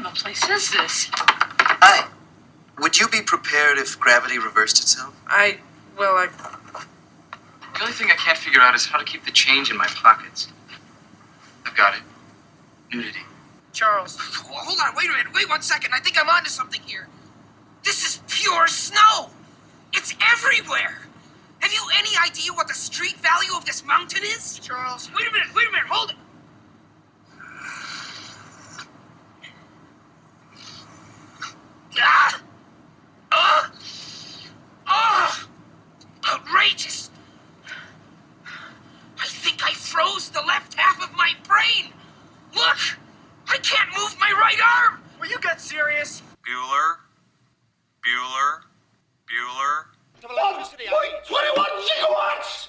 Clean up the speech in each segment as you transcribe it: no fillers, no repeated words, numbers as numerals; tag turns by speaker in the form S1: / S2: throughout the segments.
S1: of a place is this?
S2: Hi. Would you be prepared if gravity reversed itself?
S3: The only thing I can't figure out is how to keep the change in my pockets. I've got it. Nudity.
S4: Charles. Hold on, wait a minute. Wait 1 second. I think I'm onto something here. This is pure snow. It's everywhere. Have you any idea what the street value of this mountain is? Charles. Wait a minute. Hold it. Outrageous. I think I froze the left half of my brain. Look, I can't move my right arm. Will you get serious?
S3: Bueller.
S5: 1.21 gigawatts!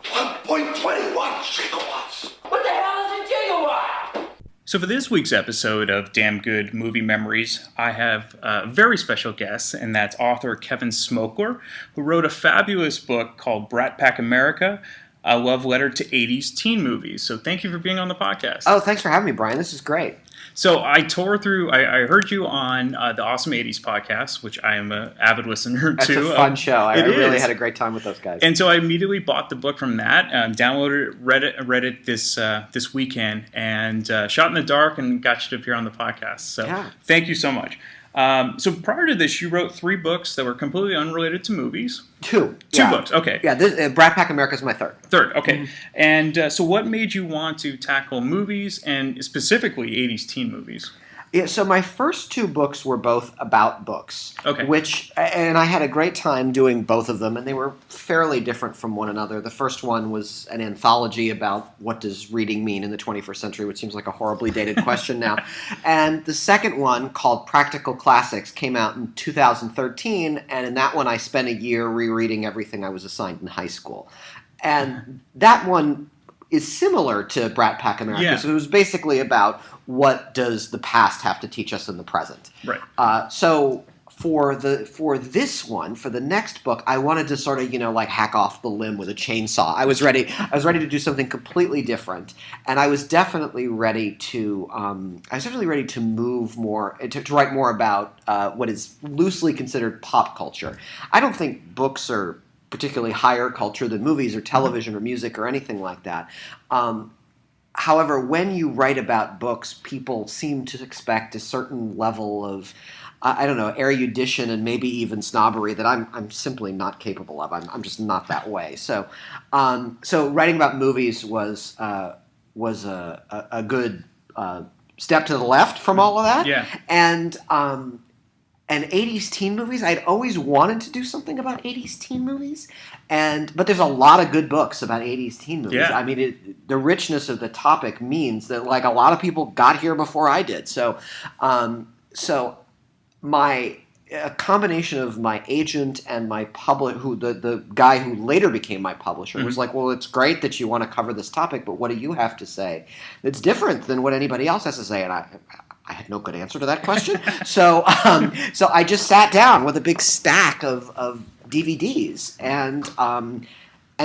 S5: 1.21 gigawatts! What the hell is a gigawatt?
S6: So for this week's episode of Damn Good Movie Memories, I have a very special guest, and that's author Kevin Smokler, who wrote a fabulous book called Brat Pack America, a love letter to 80s teen movies. So thank you for being on the podcast.
S7: Oh, thanks for having me, Brian. This is great.
S6: So I I heard you on the Awesome 80s podcast, which I am an avid listener to.
S7: That's a fun show. I really had a great time with those guys.
S6: And so I immediately bought the book from that, downloaded it, read it this weekend, and shot in the dark and got you to appear on the podcast. So Thank you so much. So prior to this, you wrote 3 books that were completely unrelated to movies.
S7: Two
S6: books, okay.
S7: Yeah, this, Brat Pack America is my third.
S6: Okay. Mm-hmm. And so what made you want to tackle movies, and specifically 80s teen movies?
S7: Yeah, so my first 2 books were both about books.
S6: Okay.
S7: And I had a great time doing both of them, and they were fairly different from one another. The first one was an anthology about what does reading mean in the 21st century, which seems like a horribly dated question now. And the second one, called Practical Classics, came out in 2013, and in that one I spent a year rereading everything I was assigned in high school. And that one is similar to Brat Pack America.
S6: Yeah.
S7: So it was basically about what does the past have to teach us in the present.
S6: Right.
S7: So for this one, for the next book, I wanted to sort of, hack off the limb with a chainsaw. I was ready to do something completely different, and I was definitely ready to move more, to write more about what is loosely considered pop culture. I don't think books are particularly higher culture than movies or television or music or anything like that. However, when you write about books, people seem to expect a certain level of, erudition and maybe even snobbery that I'm simply not capable of. I'm just not that way. So writing about movies was a good step to the left from all of that.
S6: Yeah.
S7: And 80s teen movies, I'd always wanted to do something about 80s teen movies, but there's a lot of good books about 80s teen movies.
S6: Yeah.
S7: I mean, the richness of the topic means that a lot of people got here before I did. So a combination of my agent and my the guy who later became my publisher was like, well, it's great that you want to cover this topic, but what do you have to say that's different than what anybody else has to say? And I had no good answer to that question. So I just sat down with a big stack of DVDs and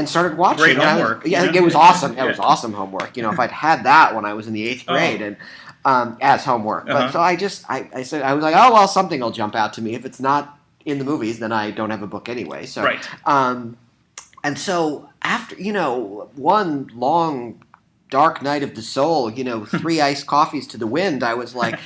S7: started watching.
S6: Great homework.
S7: It was awesome. It was awesome homework. If I'd had that when I was in the 8th grade and as homework. But so I said, I was like, oh, well, something will jump out to me. If it's not in the movies, then I don't have a book anyway. So,
S6: right.
S7: And so after, one long dark night of the soul, 3 iced coffees to the wind, I was like,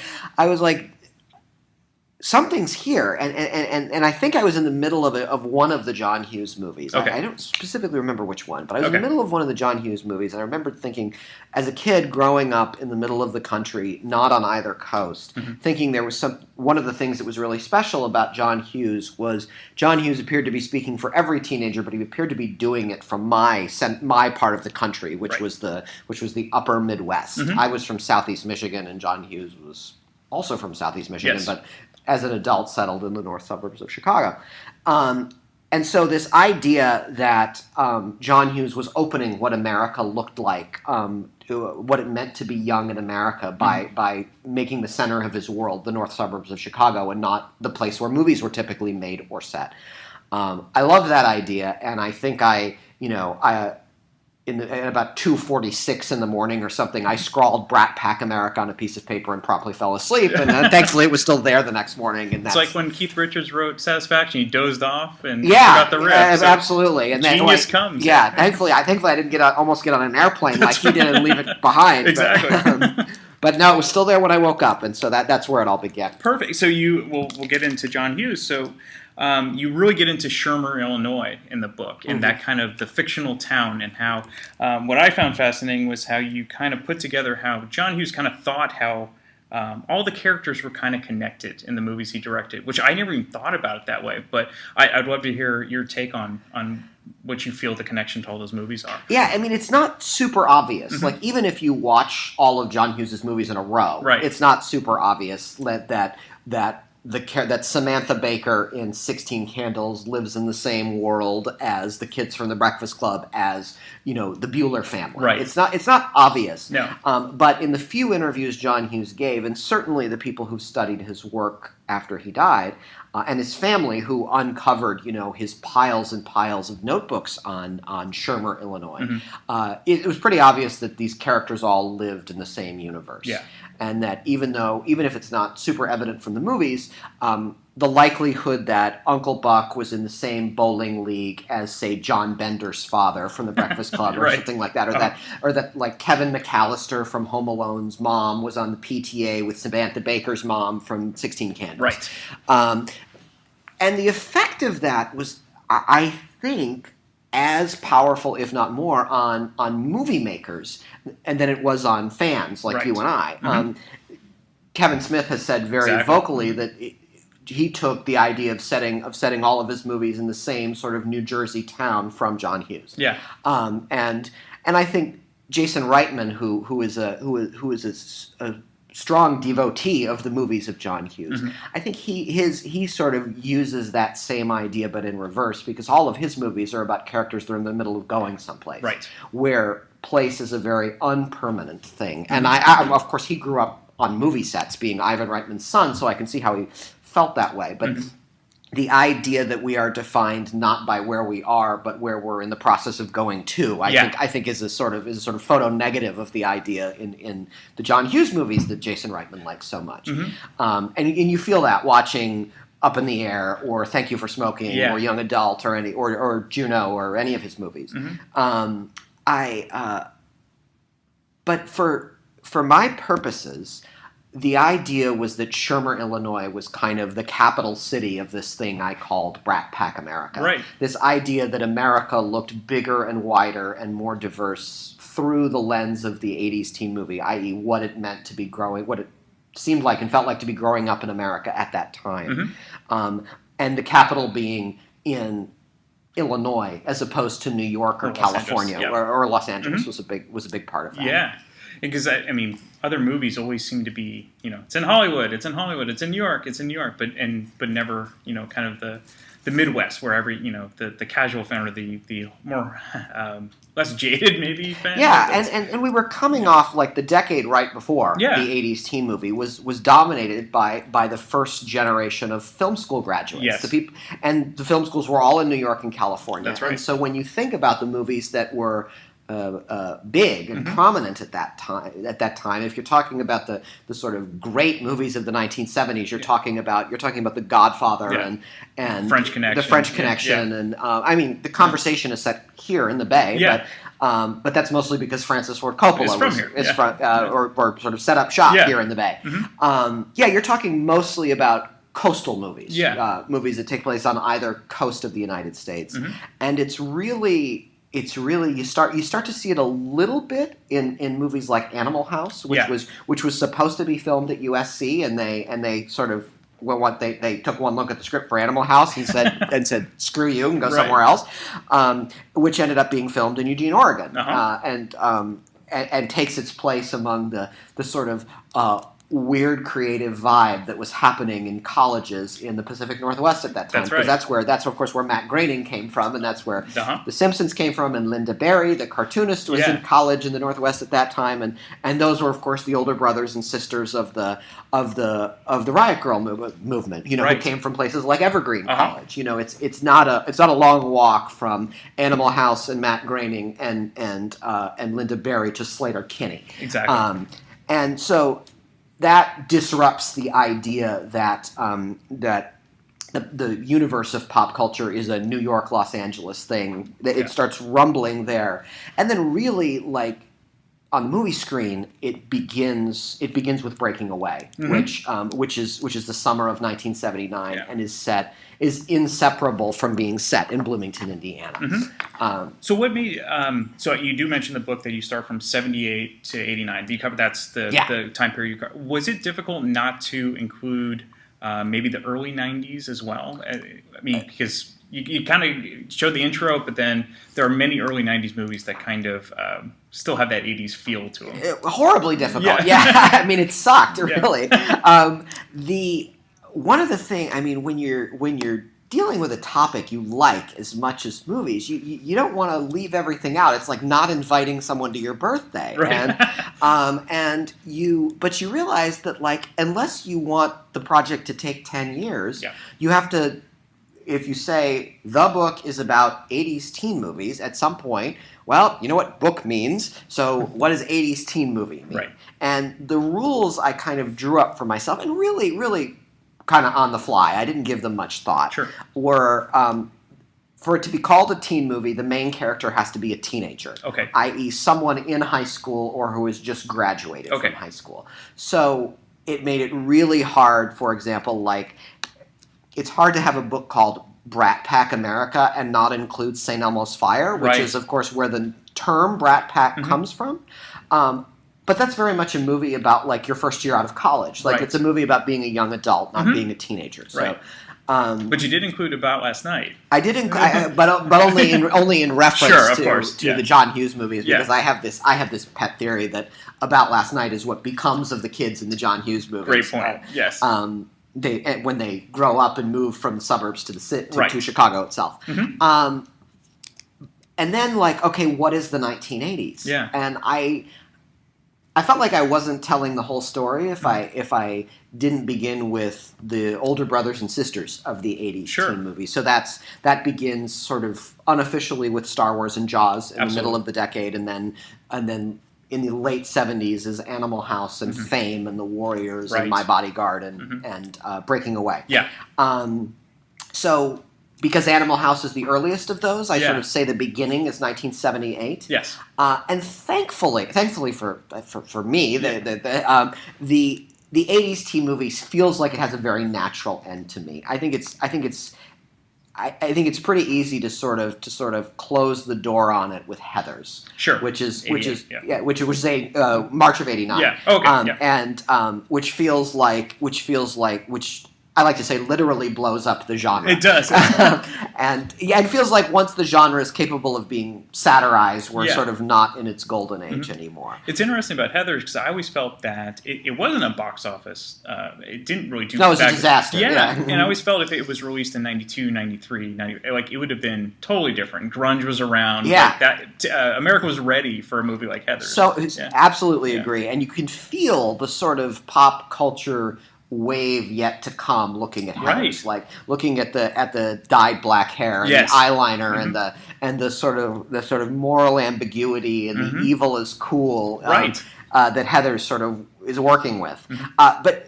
S7: something's here, and I think I was in the middle of one of the John Hughes movies.
S6: Okay.
S7: I don't specifically remember which one, but I was in the middle of one of the John Hughes movies, and I remember thinking, as a kid growing up in the middle of the country, not on either coast, thinking there was one of the things that was really special about John Hughes was John Hughes appeared to be speaking for every teenager, but he appeared to be doing it from my part of the country, which was the upper Midwest. I was from Southeast Michigan, and John Hughes was also from Southeast Michigan,
S6: Yes.
S7: but as an adult settled in the north suburbs of Chicago. And so this idea that John Hughes was opening what America looked like, what it meant to be young in America by making the center of his world the north suburbs of Chicago and not the place where movies were typically made or set. I loved that idea, and I think at about 2:46 in the morning or something, I scrawled Brat Pack America on a piece of paper and promptly fell asleep. And thankfully it was still there the next morning. And
S6: it's like when Keith Richards wrote Satisfaction, he dozed off and
S7: yeah,
S6: forgot the riff. So
S7: absolutely. And
S6: genius comes.
S7: Yeah, thankfully I didn't almost get on an airplane like he did and leave it behind.
S6: Exactly.
S7: But no, it was still there when I woke up, and so that's where it all began.
S6: Perfect. So we'll get into John Hughes. So you really get into Shermer, Illinois in the book, and that kind of the fictional town, and how what I found fascinating was how you kind of put together how John Hughes kind of thought how all the characters were kind of connected in the movies he directed, which I never even thought about it that way. But I'd love to hear your take on what you feel the connection to all those movies are.
S7: Yeah, I mean, it's not super obvious. Like, even if you watch all of John Hughes' movies in a row, it's not super obvious that Samantha Baker in 16 Candles lives in the same world as the kids from the Breakfast Club, as, the Bueller family.
S6: Right.
S7: It's not obvious.
S6: No.
S7: But in the few interviews John Hughes gave, and certainly the people who studied his work after he died, and his family who uncovered, his piles and piles of notebooks on Shermer, Illinois, it was pretty obvious that these characters all lived in the same universe.
S6: Yeah.
S7: And that even if it's not super evident from the movies, the likelihood that Uncle Buck was in the same bowling league as, say, John Bender's father from the Breakfast Club or something like that, or that like Kevin McAllister from Home Alone's mom was on the PTA with Samantha Baker's mom from 16 Candles.
S6: Right.
S7: And the effect of that was, I think, as powerful, if not more, on movie makers, and than it was on fans like you and I. Kevin Smith has said very vocally that he took the idea of setting all of his movies in the same sort of New Jersey town from John Hughes.
S6: Yeah.
S7: And I think Jason Reitman, who is a strong devotee of the movies of John Hughes, I think he sort of uses that same idea but in reverse, because all of his movies are about characters that are in the middle of going someplace, where place is a very unpermanent thing. And I of course, he grew up on movie sets, being Ivan Reitman's son, so I can see how he felt that way. But the idea that we are defined not by where we are, but where we're in the process of going to, I think is a sort of photo negative of the idea in the John Hughes movies that Jason Reitman likes so much. And you feel that watching Up in the Air or Thank You for Smoking or Young Adult or Juno or any of his movies. But for my purposes, the idea was that Shermer, Illinois was kind of the capital city of this thing I called Brat Pack America.
S6: Right.
S7: This idea that America looked bigger and wider and more diverse through the lens of the 80s teen movie, i.e. what it meant to be growing, what it seemed like and felt like to be growing up in America at that time. And the capital being in Illinois as opposed to New York or California or Los Angeles was a big part of that.
S6: Yeah. Because, I mean, other movies always seem to be, it's in Hollywood, it's in New York, but never, kind of the Midwest, where every, the casual fan or the more less jaded maybe fan.
S7: Yeah, and we were coming off like the decade right before the 80s teen movie was dominated by the first generation of film school graduates.
S6: Yes.
S7: And the film schools were all in New York and California.
S6: That's right.
S7: And so when you think about the movies that were big and prominent at that time. If you're talking about the sort of great movies of the 1970s, you're talking about The Godfather and
S6: French Connection.
S7: The French Connection, and I mean the conversation is set here in the Bay, but that's mostly because Francis Ford Coppola is from or sort of set up shop here in the Bay. You're talking mostly about coastal movies, movies that take place on either coast of the United States, and it's really you start to see it a little bit in movies like Animal House, which was supposed to be filmed at USC, and they sort of they took one look at the script for Animal House and said screw you and go somewhere else, which ended up being filmed in Eugene, Oregon, and takes its place among the sort of weird creative vibe that was happening in colleges in the Pacific Northwest at that time.
S6: That's right.
S7: Because that's of course where Matt Groening came from, and that's where
S6: Uh-huh.
S7: The Simpsons came from, and Linda Barry, the cartoonist, was
S6: Yeah.
S7: in college in the Northwest at that time, and those were of course the older brothers and sisters of the Riot Girl movement. You know,
S6: Right.
S7: who came from places like Evergreen
S6: Uh-huh.
S7: College. You know, it's not a long walk from Animal House and Matt Groening and Linda Barry to Slater Kinney.
S6: Exactly.
S7: And so that disrupts the idea that the universe of pop culture is a New York, Los Angeles thing. It
S6: Yeah.
S7: starts rumbling there, and then really like on the movie screen, it begins with Breaking Away, which is the summer of 1979,
S6: Yeah.
S7: and is inseparable from being set in Bloomington, Indiana.
S6: So what made so you do mention the book that you start from 78 to 89. Do you cover that's the time period you cover? Was it difficult not to include maybe the early 90s as well? I mean, because you kind of showed the intro, but then there are many early 90s movies that kind of still have that 80s feel to them.
S7: Horribly difficult.
S6: Yeah.
S7: Yeah. I mean, it sucked,
S6: Yeah.
S7: really. One of the things, I mean, when you're dealing with a topic you like as much as movies, you don't want to leave everything out. It's like not inviting someone to your birthday.
S6: Right.
S7: But you realize that, like, unless you want the project to take 10 years,
S6: Yeah.
S7: you have to, if you say the book is about 80s teen movies, at some point, well, you know what book means, so what does 80s teen movie mean?
S6: Right.
S7: And the rules I kind of drew up for myself, and really, really kind of on the fly, I didn't give them much thought,
S6: Sure.
S7: were for it to be called a teen movie, the main character has to be a teenager,
S6: Okay.
S7: i.e. someone in high school or who has just graduated
S6: Okay.
S7: from high school. So it made it really hard, for example, like, it's hard to have a book called Brat Pack America and not include St. Elmo's Fire, which
S6: Right.
S7: is, of course, where the term Brat Pack comes from. But that's very much a movie about, like, your first year out of college. Like,
S6: Right.
S7: it's a movie about being a young adult, not being a teenager. So,
S6: Right. But you did include About Last Night.
S7: I did, but only in reference
S6: Sure, of
S7: to,
S6: course,
S7: to
S6: yeah.
S7: the John Hughes movies,
S6: Yeah.
S7: because I have this pet theory that About Last Night is what becomes of the kids in the John Hughes movies.
S6: Great point. Yes.
S7: When they grow up and move from the suburbs to the city
S6: Right.
S7: to Chicago itself. And then, like, okay, what is the 1980s?
S6: Yeah.
S7: And I felt like I wasn't telling the whole story if I didn't begin with the older brothers and sisters of the 80s
S6: Sure.
S7: teen movies. So that begins sort of unofficially with Star Wars and Jaws in the middle of the decade, and then in the late 70s is Animal House and Fame and The Warriors
S6: Right.
S7: and My Bodyguard and Breaking Away.
S6: Yeah.
S7: So because Animal House is the earliest of those, I
S6: Yeah.
S7: sort of say the beginning is 1978.
S6: Yes.
S7: And thankfully for me, the 80s teen movies feels like it has a very natural end to me. I think it's pretty easy to sort of close the door on it with Heathers.
S6: Sure.
S7: Which is
S6: 88, yeah.
S7: which was a March of '89.
S6: Yeah. Okay. Yeah.
S7: And which I like to say literally blows up the genre.
S6: It does.
S7: And it feels like once the genre is capable of being satirized, we're
S6: Yeah.
S7: sort of not in its golden age anymore.
S6: It's interesting about Heathers because I always felt that it wasn't a box office. It didn't really do.
S7: No, it was a
S6: that good.
S7: disaster. Yeah.
S6: And I always felt if it was released in 92, 93, 90, like it would have been totally different. Grunge was around.
S7: Yeah.
S6: Like that, America was ready for a movie like Heathers.
S7: So
S6: Yeah.
S7: absolutely
S6: Yeah.
S7: agree, and you can feel the sort of pop culture wave yet to come looking at Heathers,
S6: Right.
S7: like looking at the dyed black hair and
S6: Yes.
S7: the eyeliner and the sort of moral ambiguity and the evil is cool
S6: Right.
S7: That Heathers sort of is working with. But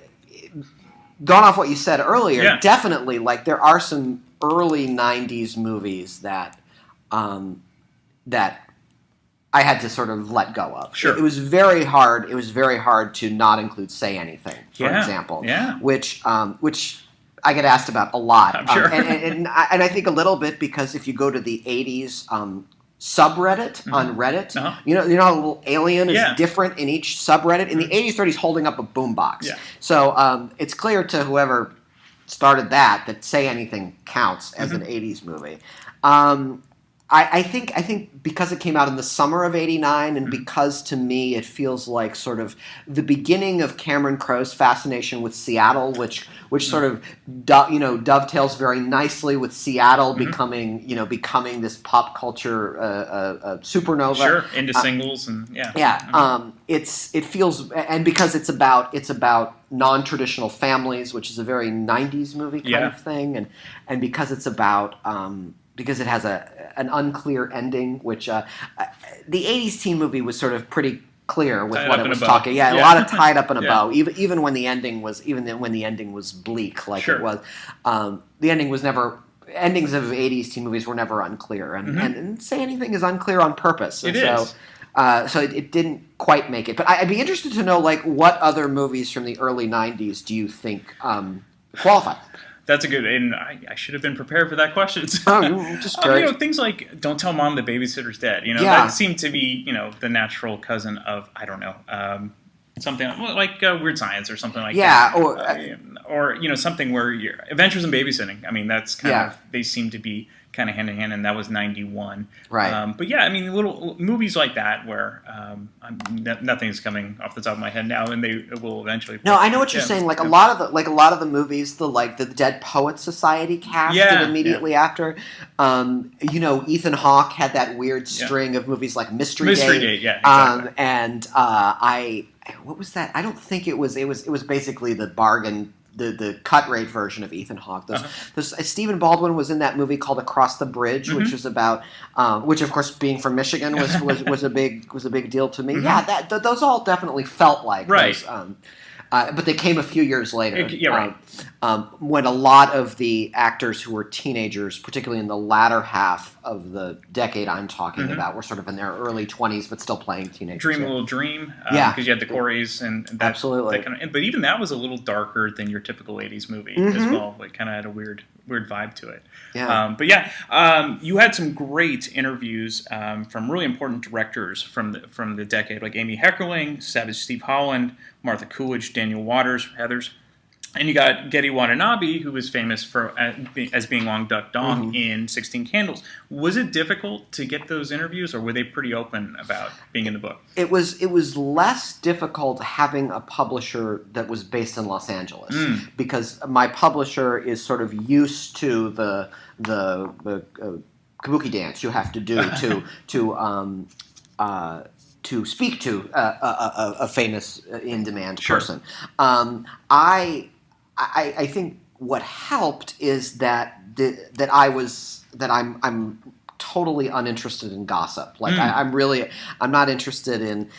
S7: going off what you said earlier,
S6: Yeah.
S7: definitely, like, there are some early 90s movies that I had to sort of let go of.
S6: Sure.
S7: It was very hard. It was very hard to not include Say Anything, for
S6: Yeah.
S7: example.
S6: Yeah.
S7: Which I get asked about a lot.
S6: I'm sure.
S7: And I think a little bit because if you go to the 80s subreddit on Reddit, you know how a little alien is
S6: Yeah.
S7: different in each subreddit? In the 80s, 30s, holding up a boombox.
S6: Yeah.
S7: So it's clear to whoever started that Say Anything counts as an 80s movie. I think because it came out in the summer of '89, and because to me it feels like sort of the beginning of Cameron Crowe's fascination with Seattle, which sort of dovetails very nicely with Seattle becoming this pop culture supernova.
S6: Sure, into singles and yeah.
S7: Yeah, it feels, and because it's about non-traditional families, which is a very '90s movie kind of thing, and because it's about because it has an unclear ending, which the '80s teen movie was sort of pretty clear with what it was talking. Yeah, a lot of tied up in a bow. Even when the ending was bleak, like it was. The ending was never. Endings of '80s teen movies were never unclear, and Say Anything is unclear on purpose. And so it didn't quite make it. But I'd be interested to know, like, what other movies from the early '90s do you think qualify?
S6: That's a good, and I should have been prepared for that question.
S7: Just great.
S6: Things like "Don't Tell Mom the Babysitter's Dead." That seemed to be the natural cousin of, I don't know, something like Weird Science or something like that. Or something where Adventures in Babysitting. I mean, that's kind of, they seem to be kind of hand in hand, and that was '91.
S7: Right.
S6: But yeah, I mean, little movies like that where nothing's coming off the top of my head now, and they will eventually.
S7: No, I know what you're saying. Like a lot of the movies, the Dead Poets Society cast did immediately after. Ethan Hawke had that weird string of movies like Mystery Date.
S6: Yeah, exactly.
S7: And what was that? I don't think it was. It was basically the bargain. The cut rate version of Ethan Hawke. Stephen Baldwin was in that movie called Across the Bridge, which was about, which of course being from Michigan was a big deal to me. Yeah, those all definitely felt like those, but they came a few years later. When a lot of the actors who were teenagers, particularly in the latter half of the decade I'm talking about, were sort of in their early 20s, but still playing teenagers.
S6: Dream a Little Dream, because you had the Coreys and that,
S7: absolutely.
S6: That kind of, but even that was a little darker than your typical '80s movie as well. It kind of had a weird vibe to it.
S7: Yeah.
S6: You had some great interviews from really important directors from the decade, like Amy Heckerling, Savage Steve Holland, Martha Coolidge, Daniel Waters, Heathers. And you got Getty Watanabe, who was famous for as being Long Duck Dong in 16 Candles. Was it difficult to get those interviews, or were they pretty open about being in the book?
S7: It was less difficult having a publisher that was based in Los Angeles, because my publisher is sort of used to the kabuki dance you have to do to speak to a famous in-demand person. I think what helped is that I'm totally uninterested in gossip. Like I'm not interested in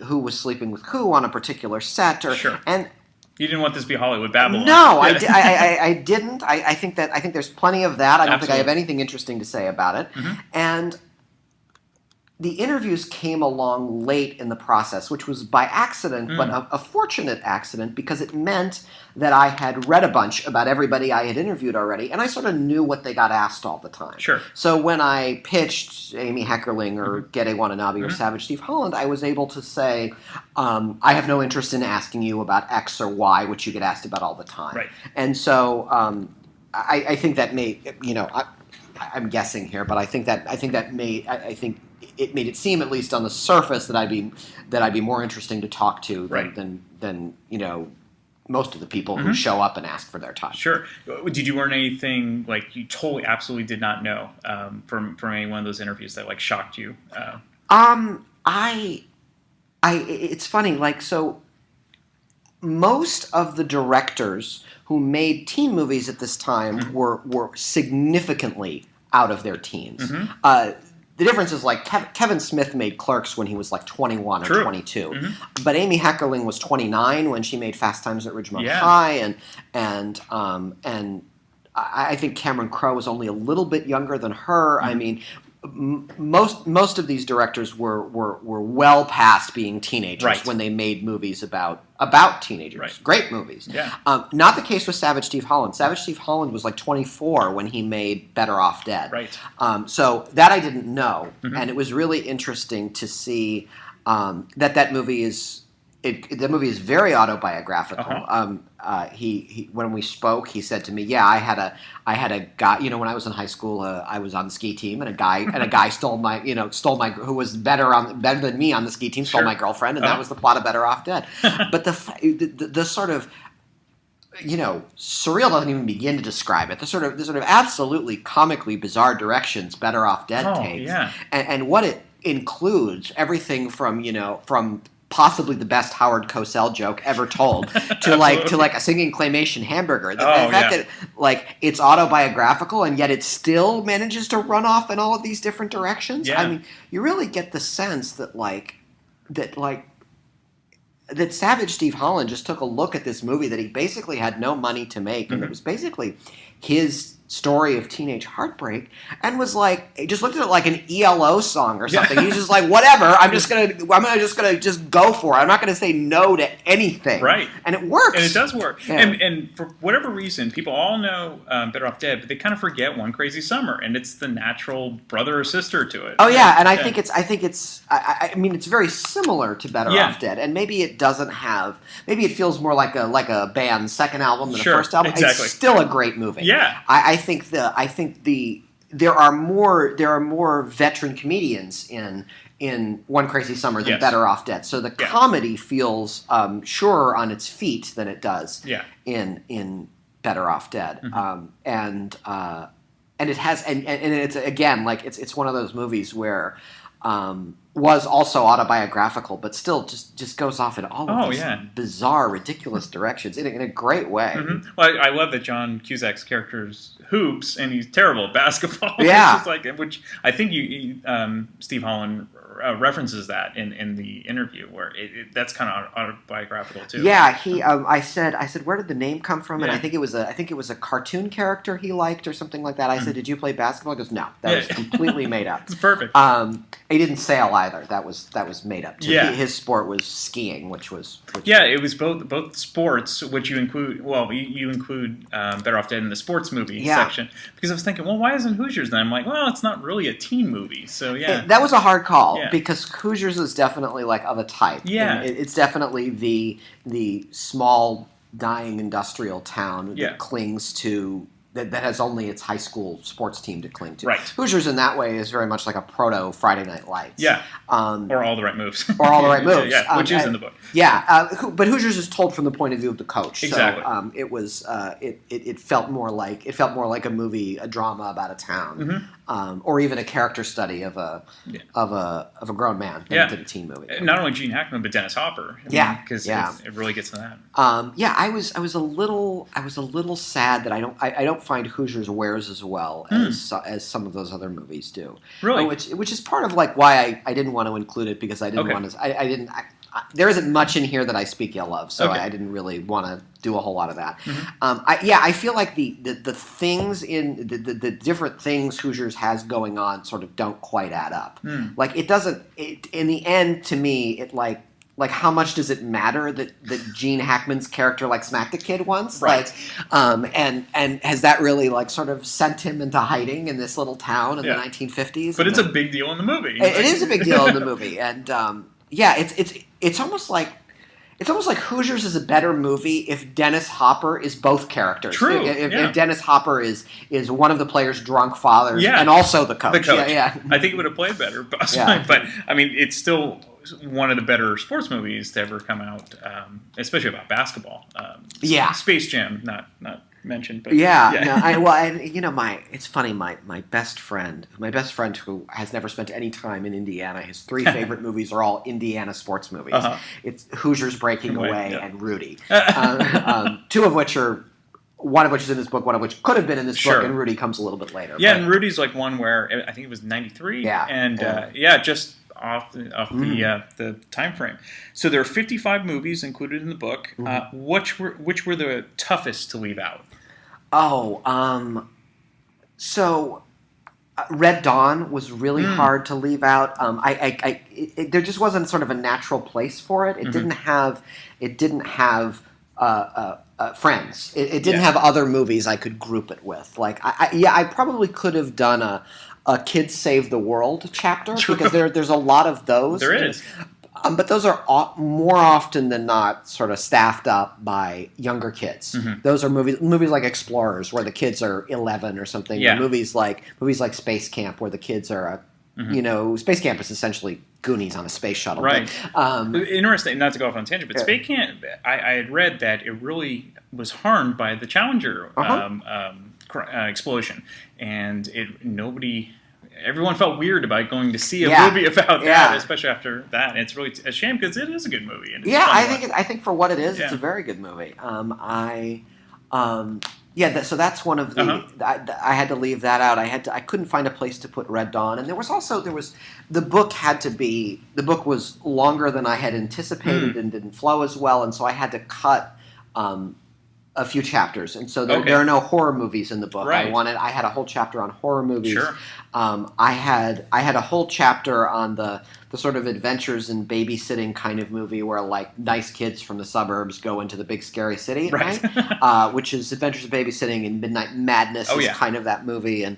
S7: who was sleeping with who on a particular set and.
S6: You didn't want this to be Hollywood Babylon.
S7: No, I didn't. I think there's plenty of that. I don't think I have anything interesting to say about it. And the interviews came along late in the process, which was by accident, but a fortunate accident, because it meant that I had read a bunch about everybody I had interviewed already, and I sort of knew what they got asked all the time.
S6: Sure.
S7: So when I pitched Amy Heckerling or Getty Watanabe or Savage Steve Holland, I was able to say, I have no interest in asking you about X or Y, which you get asked about all the time.
S6: Right.
S7: And so I think that made, I'm guessing here, but I think it made it seem, at least on the surface, that I'd be more interesting to talk to than most of the people who show up and ask for their time.
S6: Sure. Did you learn anything like you totally absolutely did not know from any one of those interviews that like shocked you?
S7: It's funny, like, so most of the directors who made teen movies at this time were significantly out of their teens. The difference is, like, Kevin Smith made Clerks when he was like 21 or 22, but Amy Heckerling was 29 when she made Fast Times at Ridgemont High, and I think Cameron Crowe was only a little bit younger than her. I mean, most of these directors were well past being teenagers when they made movies about teenagers. Great movies. Not the case with Savage Steve Holland. Savage Steve Holland was like 24 when he made Better Off Dead. So that I didn't know, and it was really interesting to see that movie is the movie is very autobiographical. He when we spoke, he said to me, "Yeah, I had a guy. You know, when I was in high school, I was on the ski team, and a guy stole my who was better than me on the ski team, stole my girlfriend, and that was the plot of Better Off Dead." But the sort of surreal doesn't even begin to describe it. The sort of absolutely comically bizarre directions Better Off Dead takes, and what it includes, everything from possibly the best Howard Cosell joke ever told to a singing claymation hamburger. The fact that it's autobiographical and yet it still manages to run off in all of these different directions. I mean, you really get the sense that that Savage Steve Holland just took a look at this movie that he basically had no money to make, and it was basically his story of teenage heartbreak, and was he just looked at it like an ELO song or something. He's just like, whatever, I'm just gonna go for it. I'm not gonna say no to anything. Right. And it works.
S6: And it does work. Yeah. And for whatever reason, people all know Better Off Dead, but they kind of forget One Crazy Summer, and it's the natural brother or sister to it.
S7: Oh yeah, and I think I mean it's very similar to Better Off Dead, and maybe it feels more like a band's second album than a first album. Exactly. It's still a great movie. Yeah. I think there are more veteran comedians in One Crazy Summer than Better Off Dead. So the comedy feels surer on its feet than it does in Better Off Dead. And it has and it's again it's one of those movies where was also autobiographical, but still just goes off in all of these bizarre, ridiculous directions in a great way.
S6: Well, I love that John Cusack's character's hoops, and he's terrible at basketball. Yeah, which I think Steve Holland references that in the interview, where that's kind of autobiographical too.
S7: Yeah, I said, where did the name come from? And I think it was a cartoon character he liked or something like that. I said, did you play basketball? He goes, no, that was completely made up.
S6: It's perfect.
S7: He didn't sail either. That was made up too. Yeah. His sport was skiing, which was
S6: it was both sports, which you include. Well, you include Better Off Dead in the sports movie section, because I was thinking, well, why isn't Hoosiers? And I'm like, well, it's not really a teen movie, so
S7: that was a hard call because Hoosiers is definitely of a type. Yeah, it's definitely the small dying industrial town that clings to. That has only its high school sports team to cling to. Right. Hoosiers in that way is very much like a proto Friday Night Lights.
S6: Yeah. Or All the Right Moves.
S7: Or All the Right Moves.
S6: Which is in the book.
S7: Yeah. But Hoosiers is told from the point of view of the coach.
S6: Exactly.
S7: So it was it felt more like a movie, a drama about a town, or even a character study of a grown man than a teen movie.
S6: Not only Gene Hackman, but Dennis Hopper. Because it really gets to that.
S7: I was a little sad that I don't find Hoosiers wears as well as some of those other movies do.
S6: Really?
S7: Which is part of I didn't want to include it because I didn't want to. There isn't much in here that I speak ill of, so I didn't really want to do a whole lot of that. I feel like the things in the different things Hoosiers has going on sort of don't quite add up. It doesn't. In the end, to me, it how much does it matter that Gene Hackman's character smacked a kid once? Right. And has that really sort of sent him into hiding in this little town in the 1950s?
S6: But it's a big deal in the movie.
S7: It is a big deal in the movie, and it's almost like Hoosiers is a better movie if Dennis Hopper is both characters.
S6: True.
S7: If Dennis Hopper is one of the players' drunk fathers and also the coach.
S6: The coach. Yeah. I think it would have played better, possibly. But I mean, it's still one of the better sports movies to ever come out, especially about basketball. Space Jam, not mentioned, but
S7: it's funny. My best friend who has never spent any time in Indiana, his three favorite movies are all Indiana sports movies. It's Hoosiers Breaking Away and Rudy, two of which are. One of which is in this book, one of which could have been in this book, and Rudy comes a little bit later.
S6: Yeah, and Rudy's one where I think it was 93. Yeah, and just off the time frame. So there are 55 movies included in the book. Which were the toughest to leave out?
S7: So Red Dawn was really hard to leave out. There just wasn't sort of a natural place for it. It didn't have friends. It didn't have other movies I could group it with. I probably could have done a Kids Save the World chapter because there's a lot of those.
S6: There is.
S7: But those are more often than not sort of staffed up by younger kids.
S6: Mm-hmm.
S7: Those are movies like Explorers, where the kids are 11 or something.
S6: Yeah.
S7: Or movies like Space Camp, where the kids are, Space Camp is essentially Goonies on a space shuttle.
S6: Right.
S7: But,
S6: interesting, not to go off on a tangent, but Space Camp, I had read that it really was harmed by the Challenger explosion, and everyone felt weird about going to see a movie about that, especially after that. And it's really a shame because it is a good movie. And it's
S7: I think for what it is, it's a very good movie. So that's one of the. I had to leave that out. I couldn't find a place to put Red Dawn, and there was the book was longer than I had anticipated and didn't flow as well, and so I had to cut a few chapters, and so there are no horror movies in the book.
S6: Right.
S7: I had a whole chapter on horror movies.
S6: Sure.
S7: I had a whole chapter on the sort of adventures in babysitting kind of movie where like nice kids from the suburbs go into the big scary city at night, which is Adventures of Babysitting and Midnight Madness is kind of that movie, and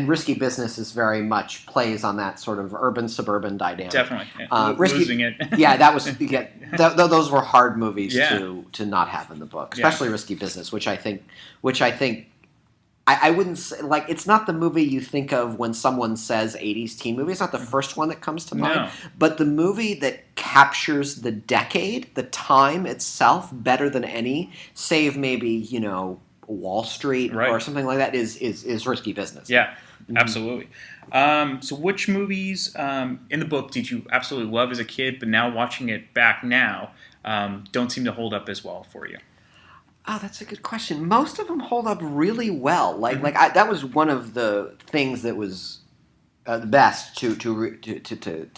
S7: Risky Business is very much plays on that sort of urban suburban dynamic.
S6: Definitely.
S7: Losing
S6: it.
S7: that was those were hard movies to not have in the book, especially Risky Business, which I think I wouldn't say, like, it's not the movie you think of when someone says 80s teen movie. It's not the first one that comes to mind. But the movie that captures the decade, the time itself, better than any, save maybe, Wall Street or something like that, is Risky Business.
S6: Yeah, absolutely. So which movies in the book did you absolutely love as a kid, but now watching it back now don't seem to hold up as well for you?
S7: Oh, that's a good question. Most of them hold up really well. That was one of the things that was the best to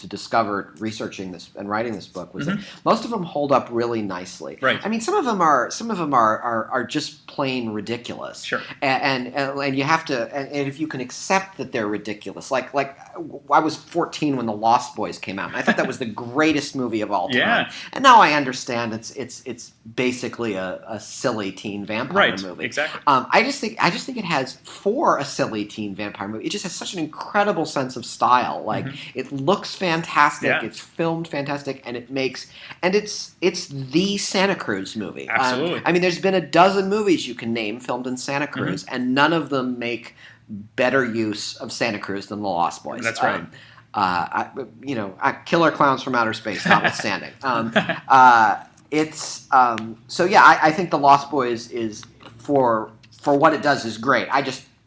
S7: discover researching this and writing this book was that most of them hold up really nicely.
S6: Right.
S7: I mean, some of them are just plain ridiculous.
S6: Sure.
S7: And you have to and if you can accept that they're ridiculous, like I was 14 when The Lost Boys came out, and I thought that was the greatest movie of all time.
S6: Yeah.
S7: And now I understand it's basically a silly teen vampire movie.
S6: Right. Exactly.
S7: I just think it has, for a silly teen vampire movie, it just has such an incredible sense of style. Like it looks fantastic, it's filmed fantastic, and it's the Santa Cruz movie.
S6: Absolutely.
S7: I mean, there's been a dozen movies you can name filmed in Santa Cruz, and none of them make better use of Santa Cruz than The Lost Boys.
S6: That's right.
S7: Killer Clowns from Outer Space notwithstanding. I think The Lost Boys is for what it does is great.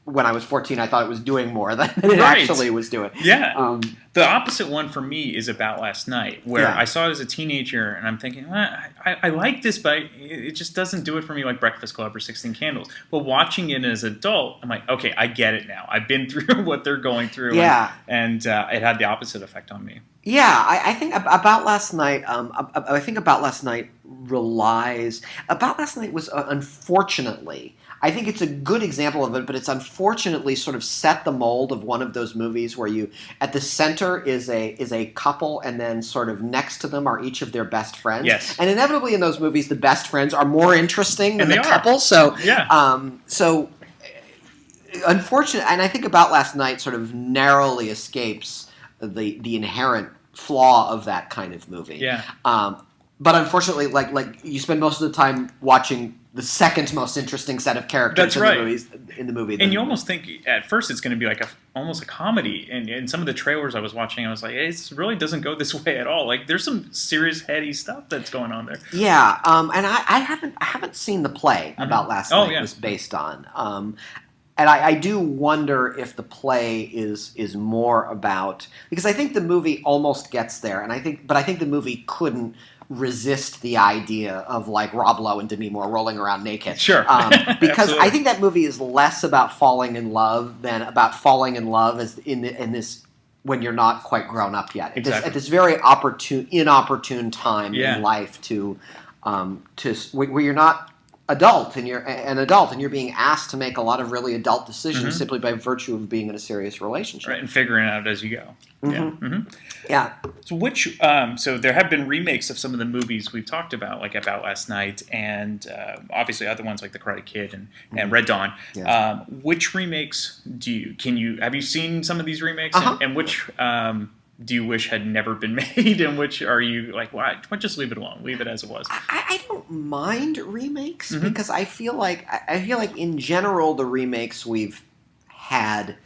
S7: When I was 14, I thought it was doing more than it actually was doing.
S6: Yeah. The opposite one for me is About Last Night, where I saw it as a teenager, and I'm thinking, I like this, but it just doesn't do it for me like Breakfast Club or 16 Candles. But watching it as an adult, I'm like, okay, I get it now. I've been through what they're going through, and it had the opposite effect on me.
S7: Yeah, I think About Last Night. I think About Last Night relies. About Last Night was unfortunately. I think it's a good example of it, but it's unfortunately sort of set the mold of one of those movies where you at the center is a couple, and then sort of next to them are each of their best friends.
S6: Yes.
S7: And inevitably in those movies, the best friends are more interesting than the couple. So unfortunate, and I think About Last Night sort of narrowly escapes the inherent flaw of that kind of movie.
S6: Yeah.
S7: But unfortunately, like you spend most of the time watching the second most interesting set of characters in the movie.
S6: And you almost think at first it's going to be like almost a comedy. And in some of the trailers I was watching, I was like, hey, it really doesn't go this way at all. Like there's some serious heady stuff that's going on there.
S7: Yeah. And I haven't seen the play About Last Night was based on. And I do wonder if the play is more about, because I think the movie almost gets there, and I think the movie couldn't resist the idea of like Rob Lowe and Demi Moore rolling around naked.
S6: Sure.
S7: Because I think that movie is less about falling in love than about falling in love as in this when you're not quite grown up yet. At this very inopportune time in life to where you're not adult and you're an adult and you're being asked to make a lot of really adult decisions simply by virtue of being in a serious relationship.
S6: Right, and figuring it out as you go.
S7: Yeah.
S6: So so there have been remakes of some of the movies we've talked about, like About Last Night, and obviously other ones like The Karate Kid and Red Dawn. Which remakes have you seen some of these remakes? And which do you wish had never been made, and which are you like, why just leave it alone, leave it as it was?
S7: I don't mind remakes because I feel like in general the remakes we've had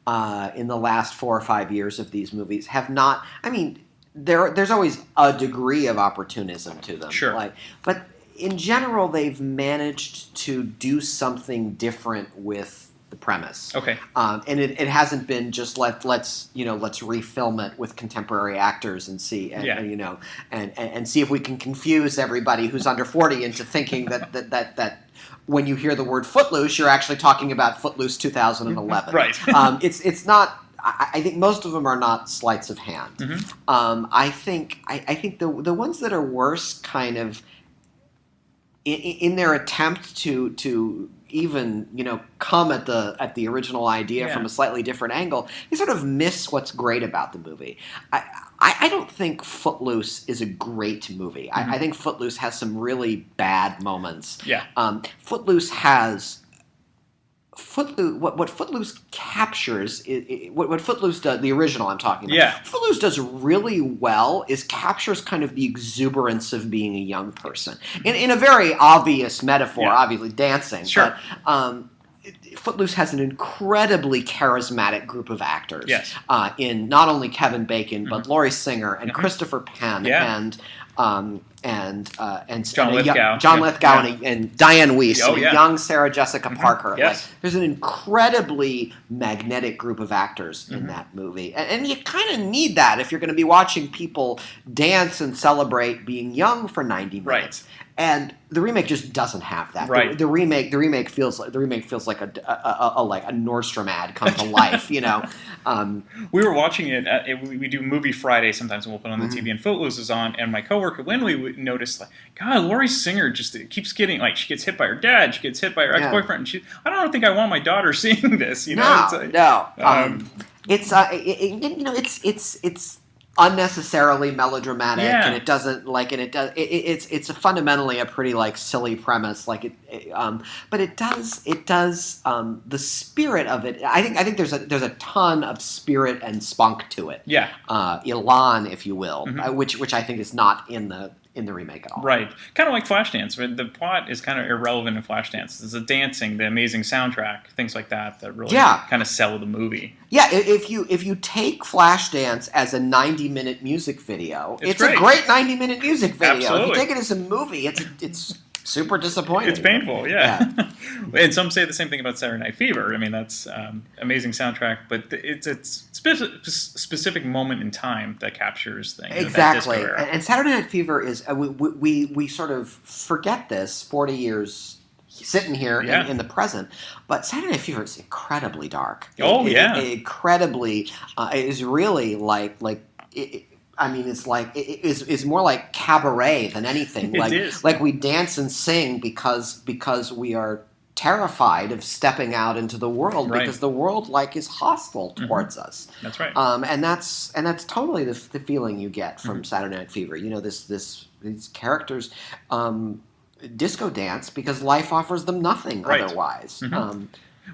S7: in the last 4 or 5 years of these movies have not. I mean, there's always a degree of opportunism to them,
S6: sure,
S7: but in general they've managed to do something different with the premise.
S6: Okay.
S7: And it hasn't been just let's refilm it with contemporary actors and see and see if we can confuse everybody who's under 40 into thinking that when you hear the word Footloose, you're actually talking about Footloose 2011.
S6: Right.
S7: It's not. I think most of them are not sleights of hand. I think the ones that are worse, kind of in their attempt to even come at the original idea from a slightly different angle, they sort of miss what's great about the movie. I don't think Footloose is a great movie. I think Footloose has some really bad moments.
S6: Yeah.
S7: Footloose has what Footloose captures what Footloose does, the original I'm talking about.
S6: Yeah.
S7: Footloose does really well is captures kind of the exuberance of being a young person in a very obvious metaphor, obviously dancing.
S6: Sure.
S7: But Footloose has an incredibly charismatic group of actors.
S6: Yes.
S7: In not only Kevin Bacon but Laurie Singer and Christopher Penn and John Lithgow and Diane Weiss, and young Sarah Jessica Parker.
S6: Yes.
S7: Like, there's an incredibly magnetic group of actors in that movie, and you kind of need that if you're going to be watching people dance and celebrate being young for 90 minutes.
S6: Right.
S7: And the remake just doesn't have that.
S6: Right.
S7: The remake feels like a Nordstrom ad come to life.
S6: We were watching it. We do Movie Friday sometimes, and we'll put on the TV, and Footloose is on. And my coworker Winley noticed, like, God, Laurie Singer just keeps getting, like, she gets hit by her dad, she gets hit by her ex-boyfriend, and I don't think I want my daughter seeing this.
S7: It's unnecessarily melodramatic, and it doesn't it's fundamentally a pretty silly premise, but it does the spirit of it. I think there's a ton of spirit and spunk to it.
S6: Yeah,
S7: elan, if you will, which I think is not in the remake at all.
S6: Right, kind of like Flashdance. The plot is kind of irrelevant in Flashdance. It's the dancing, the amazing soundtrack, things like that really kind of sell the movie.
S7: Yeah, if you take Flashdance as a 90-minute music video, it's
S6: great.
S7: A great 90-minute music video.
S6: Absolutely.
S7: If you take it as a movie, it's super disappointing.
S6: It's painful, yeah. And some say the same thing about Saturday Night Fever. I mean, that's amazing soundtrack, but it's a specific moment in time that captures things.
S7: Exactly. And Saturday Night Fever is we sort of forget this 40 years sitting here in the present, but Saturday Night Fever is incredibly dark. Incredibly. It is really it's more like cabaret than anything.
S6: It is.
S7: Like we dance and sing because we are terrified of stepping out into the world because the world is hostile towards us.
S6: That's right.
S7: And that's totally the feeling you get from Saturday Night Fever. These characters disco dance because life offers them nothing otherwise.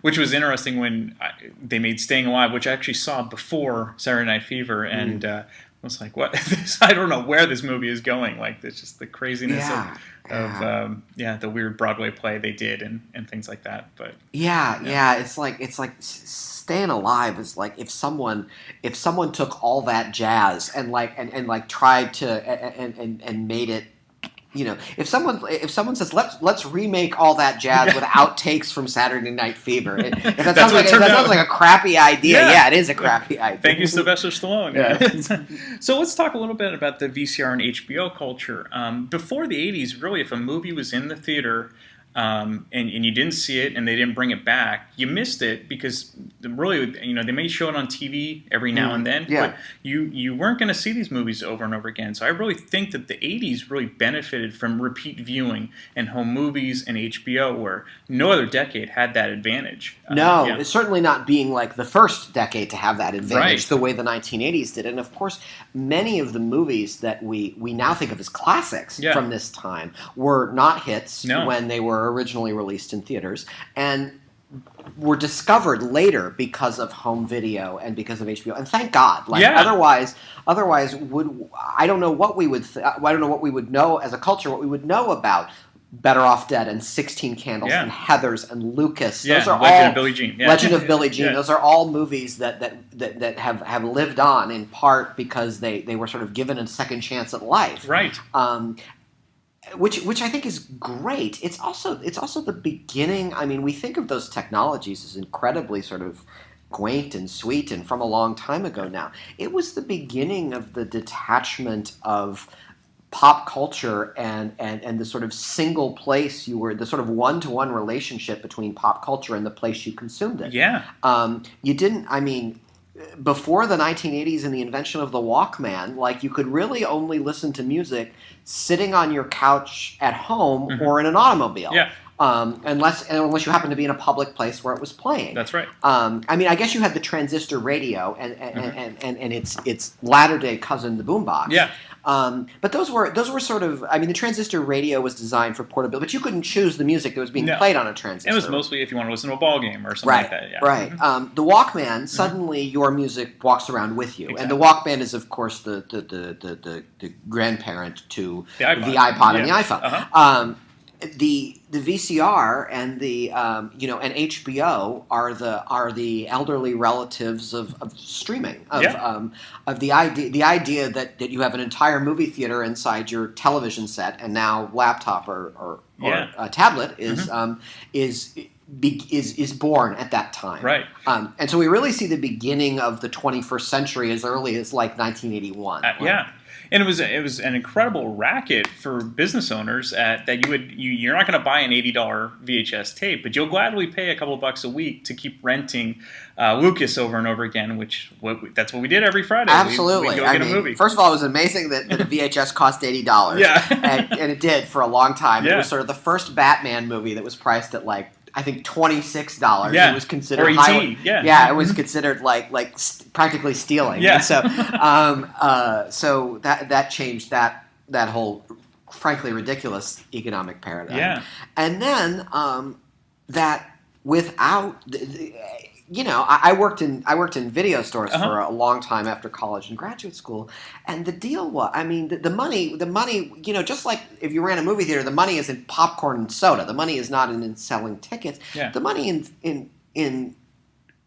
S6: Which was interesting when they made Staying Alive, which I actually saw before Saturday Night Fever, and I was like, "What? I don't know where this movie is going." Like, it's just the craziness of the weird Broadway play they did and things like that. But it's like Staying Alive is like if someone took all that jazz and tried to and made it. If someone says let's remake all that jazz with outtakes from Saturday Night Fever, if that sounds like a crappy idea, it is a crappy idea. Thank you, Sylvester Stallone. Yeah. So let's talk a little bit about the VCR and HBO culture. Before the '80s, really, if a movie was in the theater and you didn't see it and they didn't bring it back, you missed it because really, they may show it on TV every now and then, but you weren't going to see these movies over and over again. So I really think that the 80s really benefited from repeat viewing and home movies and HBO, where no other decade had that advantage.
S7: It's certainly not being like the first decade to have that advantage the way the 1980s did. And of course, many of the movies that we now think of as classics from this time were not hits when they were originally released in theaters, and were discovered later because of home video and because of HBO, and thank God. Like
S6: Yeah.
S7: otherwise, I don't know what we would I don't know what we would know as a culture. What we would know about Better Off Dead and 16 Candles
S6: Yeah.
S7: and Heathers and Lucas.
S6: Yeah,
S7: Those are
S6: Legend
S7: all
S6: of Billie Jean. Yeah.
S7: Legend of Billie Jean.
S6: Yeah.
S7: Those are all movies that have lived on in part because they were sort of given a second chance at life.
S6: Right.
S7: Which I think is great. It's also the beginning. I mean, we think of those technologies as incredibly sort of quaint and sweet and from a long time ago now. It was the beginning of the detachment of pop culture and the sort of single place you were, the sort of one-to-one relationship between pop culture and the place you consumed it.
S6: Yeah.
S7: You didn't, I mean, before the 1980s and the invention of the Walkman, like you could really only listen to music sitting on your couch at home or in an automobile.
S6: Yeah.
S7: Unless you happen to be in a public place where it was playing.
S6: That's right.
S7: I mean, I guess you had the transistor radio and its latter day cousin, the boombox.
S6: Yeah.
S7: But those were sort of. I mean, the transistor radio was designed for portability, but you couldn't choose the music that was being played on a transistor.
S6: It was mostly if you want to listen to a ball game or something
S7: right,
S6: like that. Yeah.
S7: Right. The Walkman, suddenly your music walks around with you, and the Walkman is, of course, the grandparent to the iPod and the iPhone. The VCR and the and HBO are the elderly relatives of streaming of the idea that you have an entire movie theater inside your television set and now laptop or a tablet is born at that time.
S6: Right.
S7: And so we really see the beginning of the 21st century as early as like 1981.
S6: Yeah. And it was an incredible racket for business owners that you're not going to buy an $80 VHS tape, but you'll gladly pay a couple bucks a week to keep renting Lucas over and over again, that's what we did every Friday.
S7: Absolutely.
S6: We'd go get a movie.
S7: First of all, it was amazing that a VHS cost $80.
S6: Yeah.
S7: and it did for a long time.
S6: Yeah.
S7: It was sort of the first Batman movie that was priced at like, I think $26.
S6: Yeah.
S7: It was considered
S6: or E.T.
S7: Yeah, it was considered like practically stealing.
S6: Yeah.
S7: And so that changed that whole frankly ridiculous economic paradigm.
S6: Yeah.
S7: And then that without I worked in video stores for a long time after college and graduate school, and the deal was, I mean, the money, just like if you ran a movie theater, the money is in popcorn and soda. The money is not in selling tickets.
S6: Yeah.
S7: The money in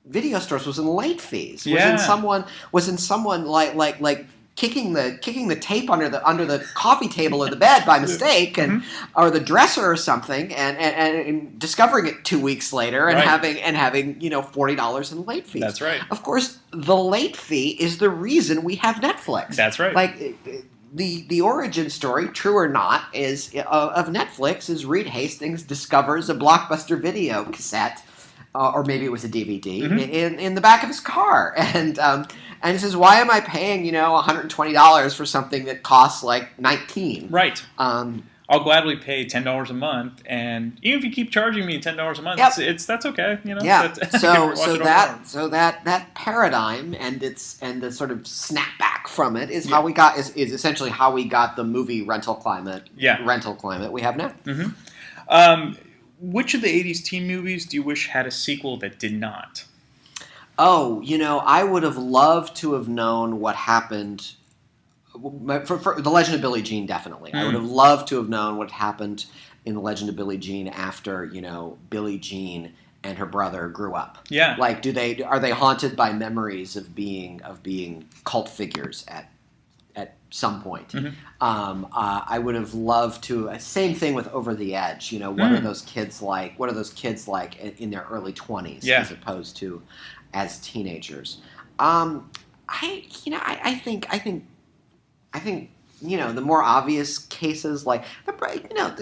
S7: video stores was in late fees. Was in someone like kicking the tape under the coffee table or the bed by mistake, and or the dresser or something, and discovering it 2 weeks later and having $40 in late fees.
S6: That's right.
S7: Of course, the late fee is the reason we have Netflix.
S6: That's right.
S7: Like the origin story, true or not, is of Netflix is Reed Hastings discovers a Blockbuster video cassette. Or maybe it was a DVD in the back of his car, and he says, "Why am I paying $120 for something that costs like $19?"
S6: Right. I'll gladly pay $10 a month, and even if you keep charging me $10 a month, that's okay.
S7: Yeah. So that paradigm and the sort of snapback from it is how we got is essentially how we got the movie rental climate we have now.
S6: Mm-hmm. Which of the 80s teen movies do you wish had a sequel that did not?
S7: Oh, I would have loved to have known what happened. For The Legend of Billie Jean, definitely. I would have loved to have known what happened in The Legend of Billie Jean after, Billie Jean and her brother grew up.
S6: Yeah.
S7: Like, are they haunted by memories of being cult figures at some point? I would have loved to. Same thing with Over the Edge. What are those kids like? What are those kids like in their early 20s as opposed to as teenagers? I think the more obvious cases like the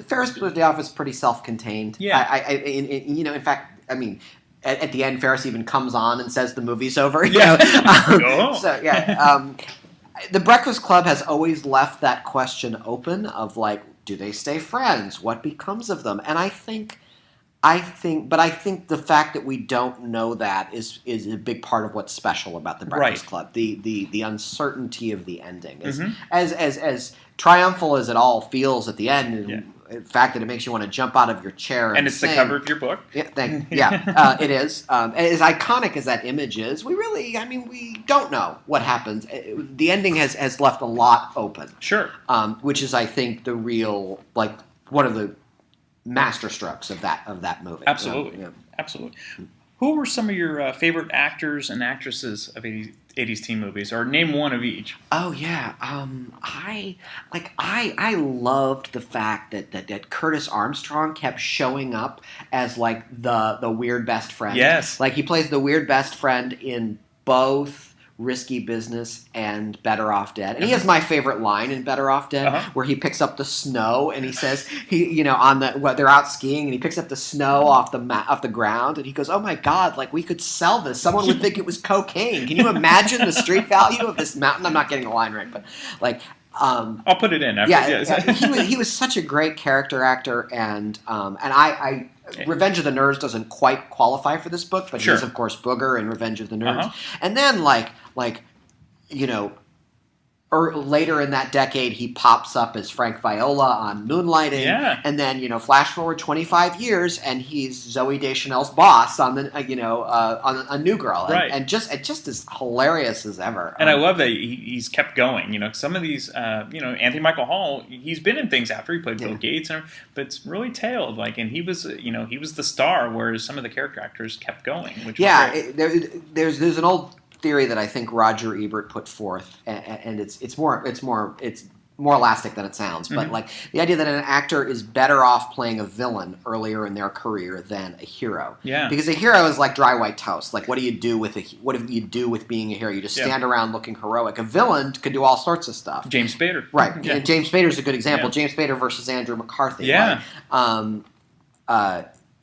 S7: Ferris Bueller's Day Off is pretty self-contained.
S6: Yeah.
S7: In fact, I mean. At the end, Ferris even comes on and says the movie's over. The Breakfast Club has always left that question open of like, do they stay friends? What becomes of them? And I think the fact that we don't know that is a big part of what's special about the Breakfast Club. The uncertainty of the ending is as triumphal as it all feels at the end. And fact that it makes you want to jump out of your chair and
S6: it's
S7: sing.
S6: the cover of your book.
S7: Yeah, it is. As iconic as that image is, we don't know what happens. The ending has left a lot open.
S6: Sure.
S7: Which is, I think, the real, like, one of the masterstrokes of that movie.
S6: Absolutely. Absolutely. Who were some of your favorite actors and actresses of 80s teen movies, or name one of each?
S7: Oh yeah, I loved the fact that Curtis Armstrong kept showing up as like the weird best friend.
S6: Yes,
S7: like he plays the weird best friend in both Risky Business and Better Off Dead. And he has my favorite line in Better Off Dead, where he picks up the snow and he says they're out skiing and he picks up the snow off the ground and he goes, "Oh my God, like we could sell this. Someone would think it was cocaine. Can you imagine the street value of this mountain?" I'm not getting the line right, but like
S6: I'll put it in after.
S7: Yeah, he was such a great character actor, and I Revenge of the Nerds doesn't quite qualify for this book, but he's of course Booger in Revenge of the Nerds, and then later in that decade he pops up as Frank Viola on Moonlighting, and then flash forward 25 years and he's Zooey Deschanel's boss on the on a New Girl, and just as hilarious as ever.
S6: And I love that he's kept going. Some of these, Anthony Michael Hall, he's been in things after he played Bill Gates, but it's really tailed. And he was, he was the star, whereas some of the character actors kept going. Which was great.
S7: There's an old theory that I think Roger Ebert put forth, and it's more elastic than it sounds. But like the idea that an actor is better off playing a villain earlier in their career than a hero. Yeah. Because a hero is like dry white toast. Like what do you do with being a hero? You just stand around looking heroic. A villain can do all sorts of stuff.
S6: James Spader.
S7: Right. Yeah. And James Spader's a good example. Yeah. James Spader versus Andrew McCarthy.
S6: Yeah.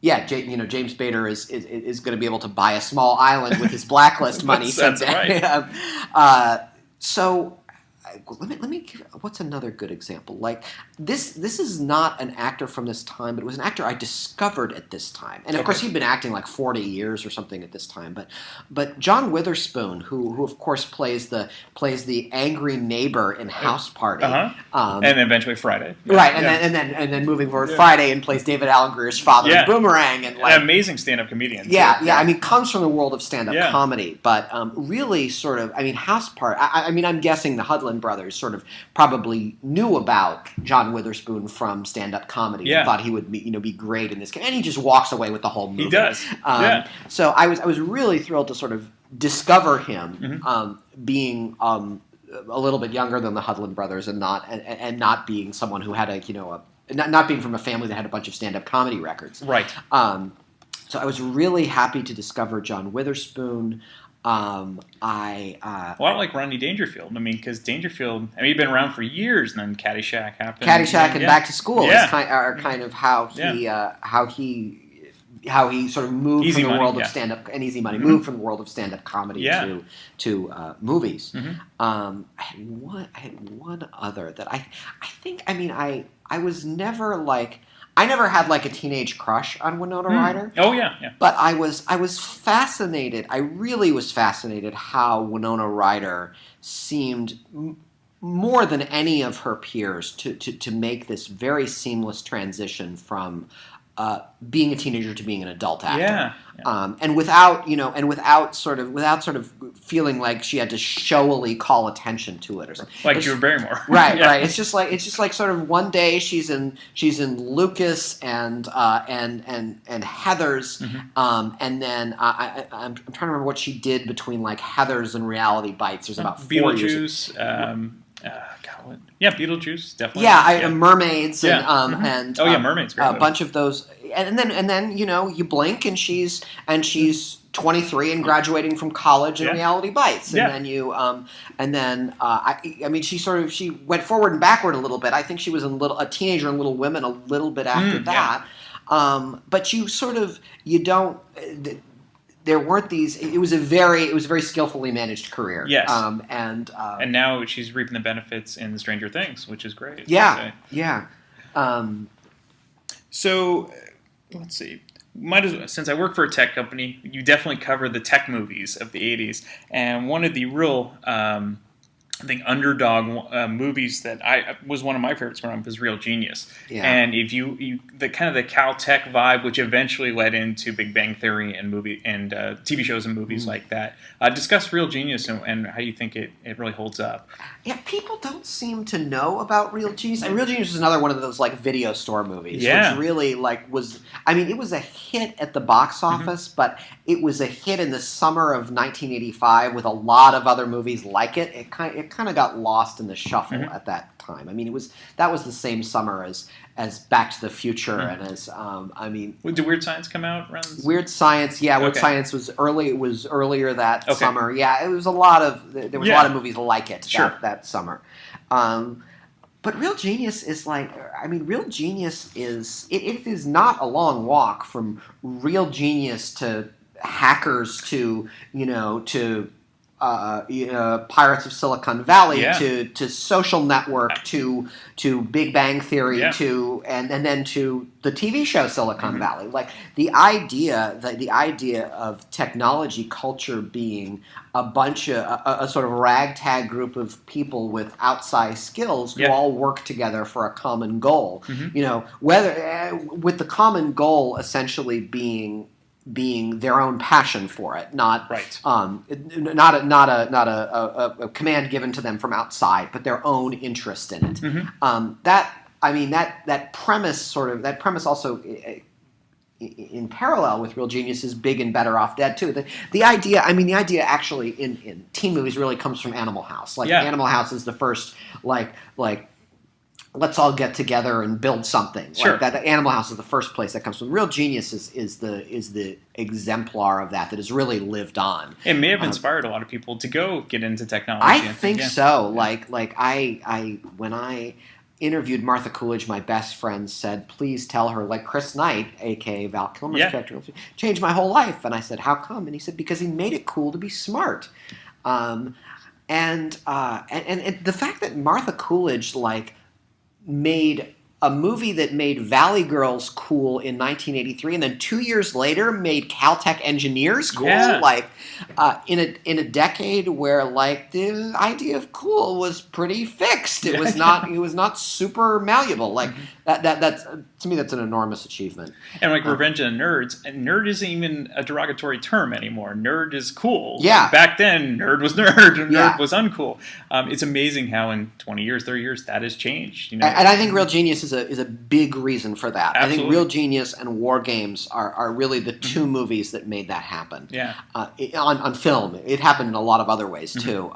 S7: James Spader is going to be able to buy a small island with his blacklist money someday.
S6: That's right.
S7: So let me give, what's another good example? Like this is not an actor from this time, but it was an actor I discovered at this time. And of course he'd been acting like 40 years or something at this time. But John Witherspoon, who of course plays the angry neighbor in House Party,
S6: and eventually Friday,
S7: right? And then moving forward, Friday, and plays David Alan Grier's father in Boomerang, and like
S6: an amazing stand-up comedian.
S7: I mean, comes from the world of stand-up comedy, but really sort of, House Party. I'm guessing the Hudlin brothers sort of probably knew about John Witherspoon from stand-up comedy and thought he would be great in this, and he just walks away with the whole movie.
S6: He does.
S7: So I was really thrilled to sort of discover him being a little bit younger than the Hudlin brothers, and not being someone who had not being from a family that had a bunch of stand-up comedy records.
S6: Right.
S7: So I was really happy to discover John Witherspoon.
S6: I like Rodney Dangerfield. Because Dangerfield, he'd been around for years, and then Caddyshack happened.
S7: Caddyshack and Back to School are kind of how he sort of moved from the world of stand-up, and Easy Money moved from the world of stand-up comedy to movies. I had one other that I think. I was never like. I never had like a teenage crush on Winona Ryder.
S6: Oh yeah.
S7: But I was fascinated. I really was fascinated how Winona Ryder seemed more than any of her peers to make this very seamless transition from being a teenager to being an adult actor. And without sort of feeling like she had to showily call attention to it or something.
S6: Like Drew Barrymore.
S7: Right. It's just like sort of one day she's in Lucas and Heathers, and then I'm trying to remember what she did between like Heathers and Reality Bites. There's about 4 years.
S6: Beetlejuice, definitely.
S7: Mermaids and
S6: Mermaids,
S7: a bunch of those, and then you blink and she's 23 and graduating from college in Reality Bites, and then she went forward and backward a little bit. I think she was a teenager in Little Women a little bit after that, but you don't. There weren't these. It was a very skillfully managed career.
S6: Yes, and now she's reaping the benefits in Stranger Things, which is great. So let's see. Since I work for a tech company, you definitely cover the tech movies of the '80s, and one of the real I think underdog movies that was one of my favorites growing up was Real Genius.
S7: Yeah.
S6: And if you the kind of the Caltech vibe, which eventually led into Big Bang Theory and TV shows and movies like that. Discuss Real Genius and how you think it really holds up.
S7: Yeah, people don't seem to know about Real Genius. And Real Genius was another one of those like video store movies, which really like was. I mean, it was a hit at the box office, but it was a hit in the summer of 1985 with a lot of other movies like it. It kind of got lost in the shuffle at that time. I mean, that was the same summer as Back to the Future and as
S6: Did Weird Science come out around this?
S7: Weird Science, Weird Science was early. It was earlier that summer. Yeah, it was a lot of there was a lot of movies like it that summer. But Real Genius is Real Genius is it is not a long walk from Real Genius to Hackers to Pirates of Silicon Valley to Social Network to Big Bang Theory to and then to the TV show Silicon Valley. Like the idea of technology culture being a bunch of a sort of ragtag group of people with outsized skills who all work together for a common goal. Whether with the common goal essentially being their own passion for it, not a command given to them from outside, but their own interest in it. That premise also in parallel with Real Genius is Big and Better Off Dead too. The idea actually in teen movies really comes from Animal House. Animal House is the first like let's all get together and build something.
S6: Sure.
S7: Like that Animal House is the first place that comes from. Real Genius is the exemplar of that has really lived on.
S6: It may have inspired a lot of people to go get into technology.
S7: I think so. Like I when I interviewed Martha Coolidge, my best friend said, please tell her, like Chris Knight, a.k.a. Val Kilmer's character, changed my whole life. And I said, how come? And he said, because he made it cool to be smart. And the fact that Martha Coolidge, made a movie that made Valley Girls cool in 1983, and then 2 years later made Caltech engineers cool. In a decade where the idea of cool was pretty fixed. It was not super malleable. That's to me that's an enormous achievement.
S6: And Revenge of the Nerds, and nerd isn't even a derogatory term anymore. Nerd is cool.
S7: Yeah.
S6: Back then, nerd was nerd, and nerd was uncool. It's amazing how in 20 years, 30 years, that has changed.
S7: And I think Real Genius is a big reason for that.
S6: Absolutely.
S7: I think Real Genius and War Games are really the two movies that made that happen.
S6: Yeah.
S7: On film, it happened in a lot of other ways too.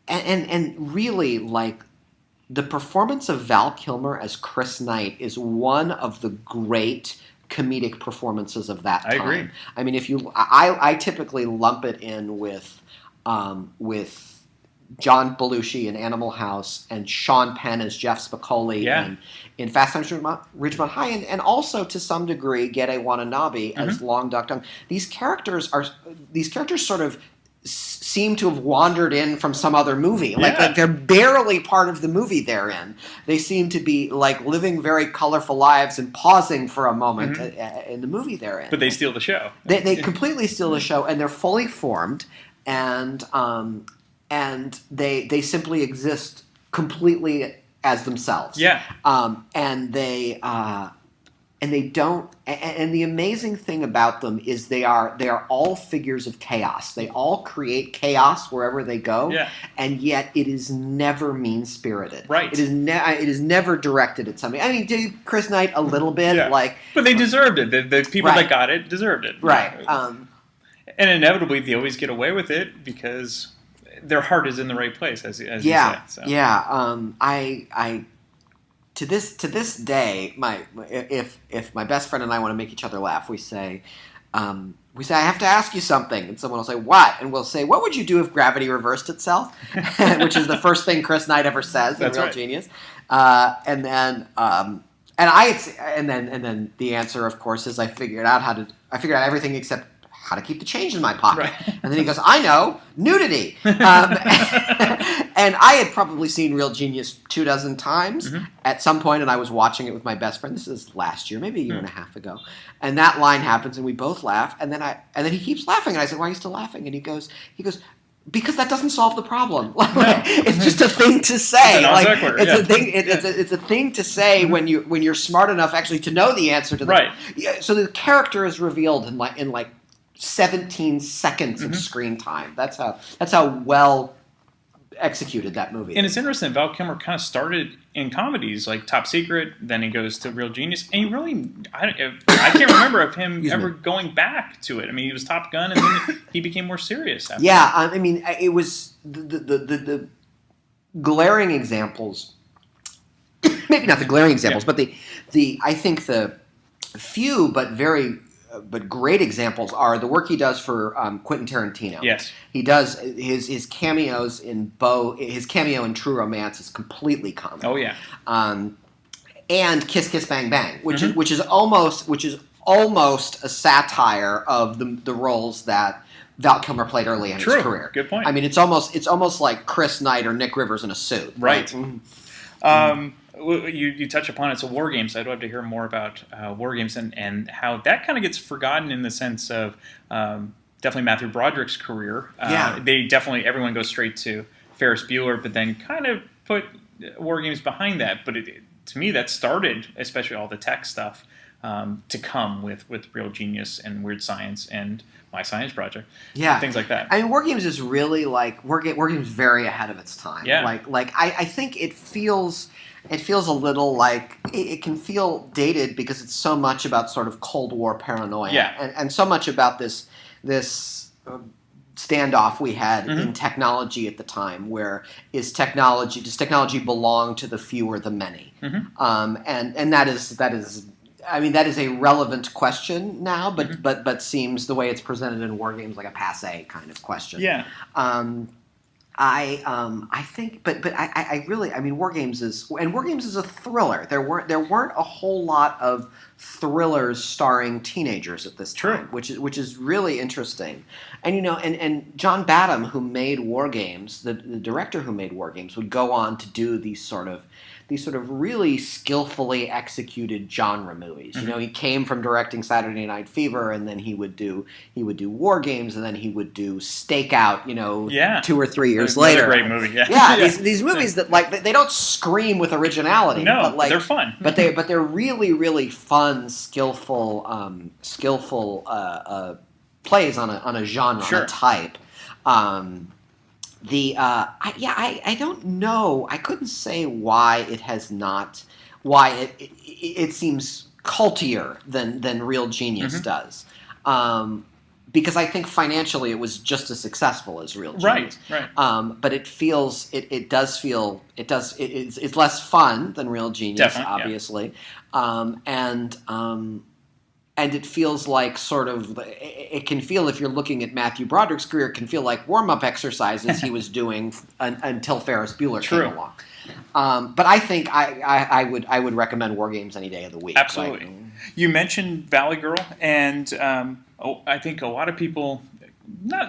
S7: And really the performance of Val Kilmer as Chris Knight is one of the great comedic performances of that time.
S6: I agree.
S7: I mean, I typically lump it in with John Belushi in Animal House and Sean Penn as Jeff Spicoli in Fast Times at Ridgemont High, and also to some degree Gede Watanabe as Long Duck Dong. These characters sort of seem to have wandered in from some other movie. Like they're barely part of the movie they're in. They seem to be living very colorful lives and pausing for a moment in the movie they're in.
S6: But they steal the show.
S7: They completely steal the show, and they're fully formed, and they simply exist completely as themselves.
S6: Yeah.
S7: And they don't. And the amazing thing about them is they are all figures of chaos. They all create chaos wherever they go.
S6: Yeah.
S7: And yet it is never mean spirited.
S6: Right.
S7: It is never directed at somebody. I mean, did Chris Knight a little bit
S6: but they deserved it. The people that got it deserved it.
S7: Right.
S6: And inevitably they always get away with it because their heart is in the right place, as you say. So.
S7: Yeah. I to this day, if my best friend and I want to make each other laugh, we say, I have to ask you something, and someone will say, what? And we'll say, what would you do if gravity reversed itself? Which is the first thing Chris Knight ever says in Real Genius. And then the answer, of course, is I figured out everything except how to keep the change in my pocket.
S6: Right.
S7: And then he goes, I know, nudity. And I had probably seen Real Genius 24 times at some point, and I was watching it with my best friend. This is last year, maybe a year and a half ago. And that line happens, and we both laugh. And then he keeps laughing, and I said, why are you still laughing? And he goes, Because that doesn't solve the problem. It's just a thing to say. It's a thing to say when you're smart enough actually to know the answer to the
S6: right.
S7: Yeah, so the character is revealed in like 17 seconds of screen time. That's how well execued that movie.
S6: And it's interesting. Val Kilmer kind of started in comedies like Top Secret, then he goes to Real Genius, and he really I can't remember of him ever going back to it. I mean, he was Top Gun, and then he became more serious after
S7: that. I mean, it was the glaring examples. Maybe not the glaring examples, but the I think the few but great examples are the work he does for Quentin Tarantino.
S6: Yes,
S7: he does his cameos in his cameo in True Romance is completely comic.
S6: Oh yeah,
S7: and Kiss Kiss Bang Bang, which is almost a satire of the roles that Val Kilmer played early in his career.
S6: Good point.
S7: I mean, it's almost like Chris Knight or Nick Rivers in a suit.
S6: Right. You touch upon it. So War Games. I'd love to hear more about War Games and how that kind of gets forgotten in the sense of definitely Matthew Broderick's career. Everyone goes straight to Ferris Bueller, but then kind of put War Games behind that. But to me, that started, especially all the tech stuff, to come with Real Genius and Weird Science and My Science Project.
S7: Yeah,
S6: things like that.
S7: I mean, War Games is really like War Games very ahead of its time.
S6: Yeah,
S7: I think it feels a little like it can feel dated because it's so much about sort of Cold War paranoia, and so much about this standoff we had in technology at the time, where does technology belong to the few or the many? And that is. I mean, that is a relevant question now, but seems the way it's presented in War Games like a passé kind of question.
S6: Yeah.
S7: I think, but I really, I mean, War Games is a thriller. There weren't a whole lot of thrillers starring teenagers at this time, which is really interesting. And and John Badham, who made War Games, the director who made War Games, would go on to do these sort of really skillfully executed genre movies. He came from directing Saturday Night Fever, and then he would do War Games, and then he would do Stakeout. 2 or 3 years later.
S6: Another great movie.
S7: These movies that they don't scream with originality.
S6: No,
S7: but
S6: they're fun.
S7: but they're really really fun, skillful plays on a genre, on a type. I don't know. I couldn't say why it has not. Why it seems cultier than Real Genius does. Because I think financially it was just as successful as Real Genius.
S6: Right.
S7: But it feels. It's less fun than Real Genius,
S6: definitely,
S7: obviously. And it feels like it can feel, if you're looking at Matthew Broderick's career, it can feel like warm-up exercises he was doing until Ferris Bueller came along. But I think I would recommend War Games any day of the week.
S6: Absolutely. You mentioned Valley Girl, and I think a lot of people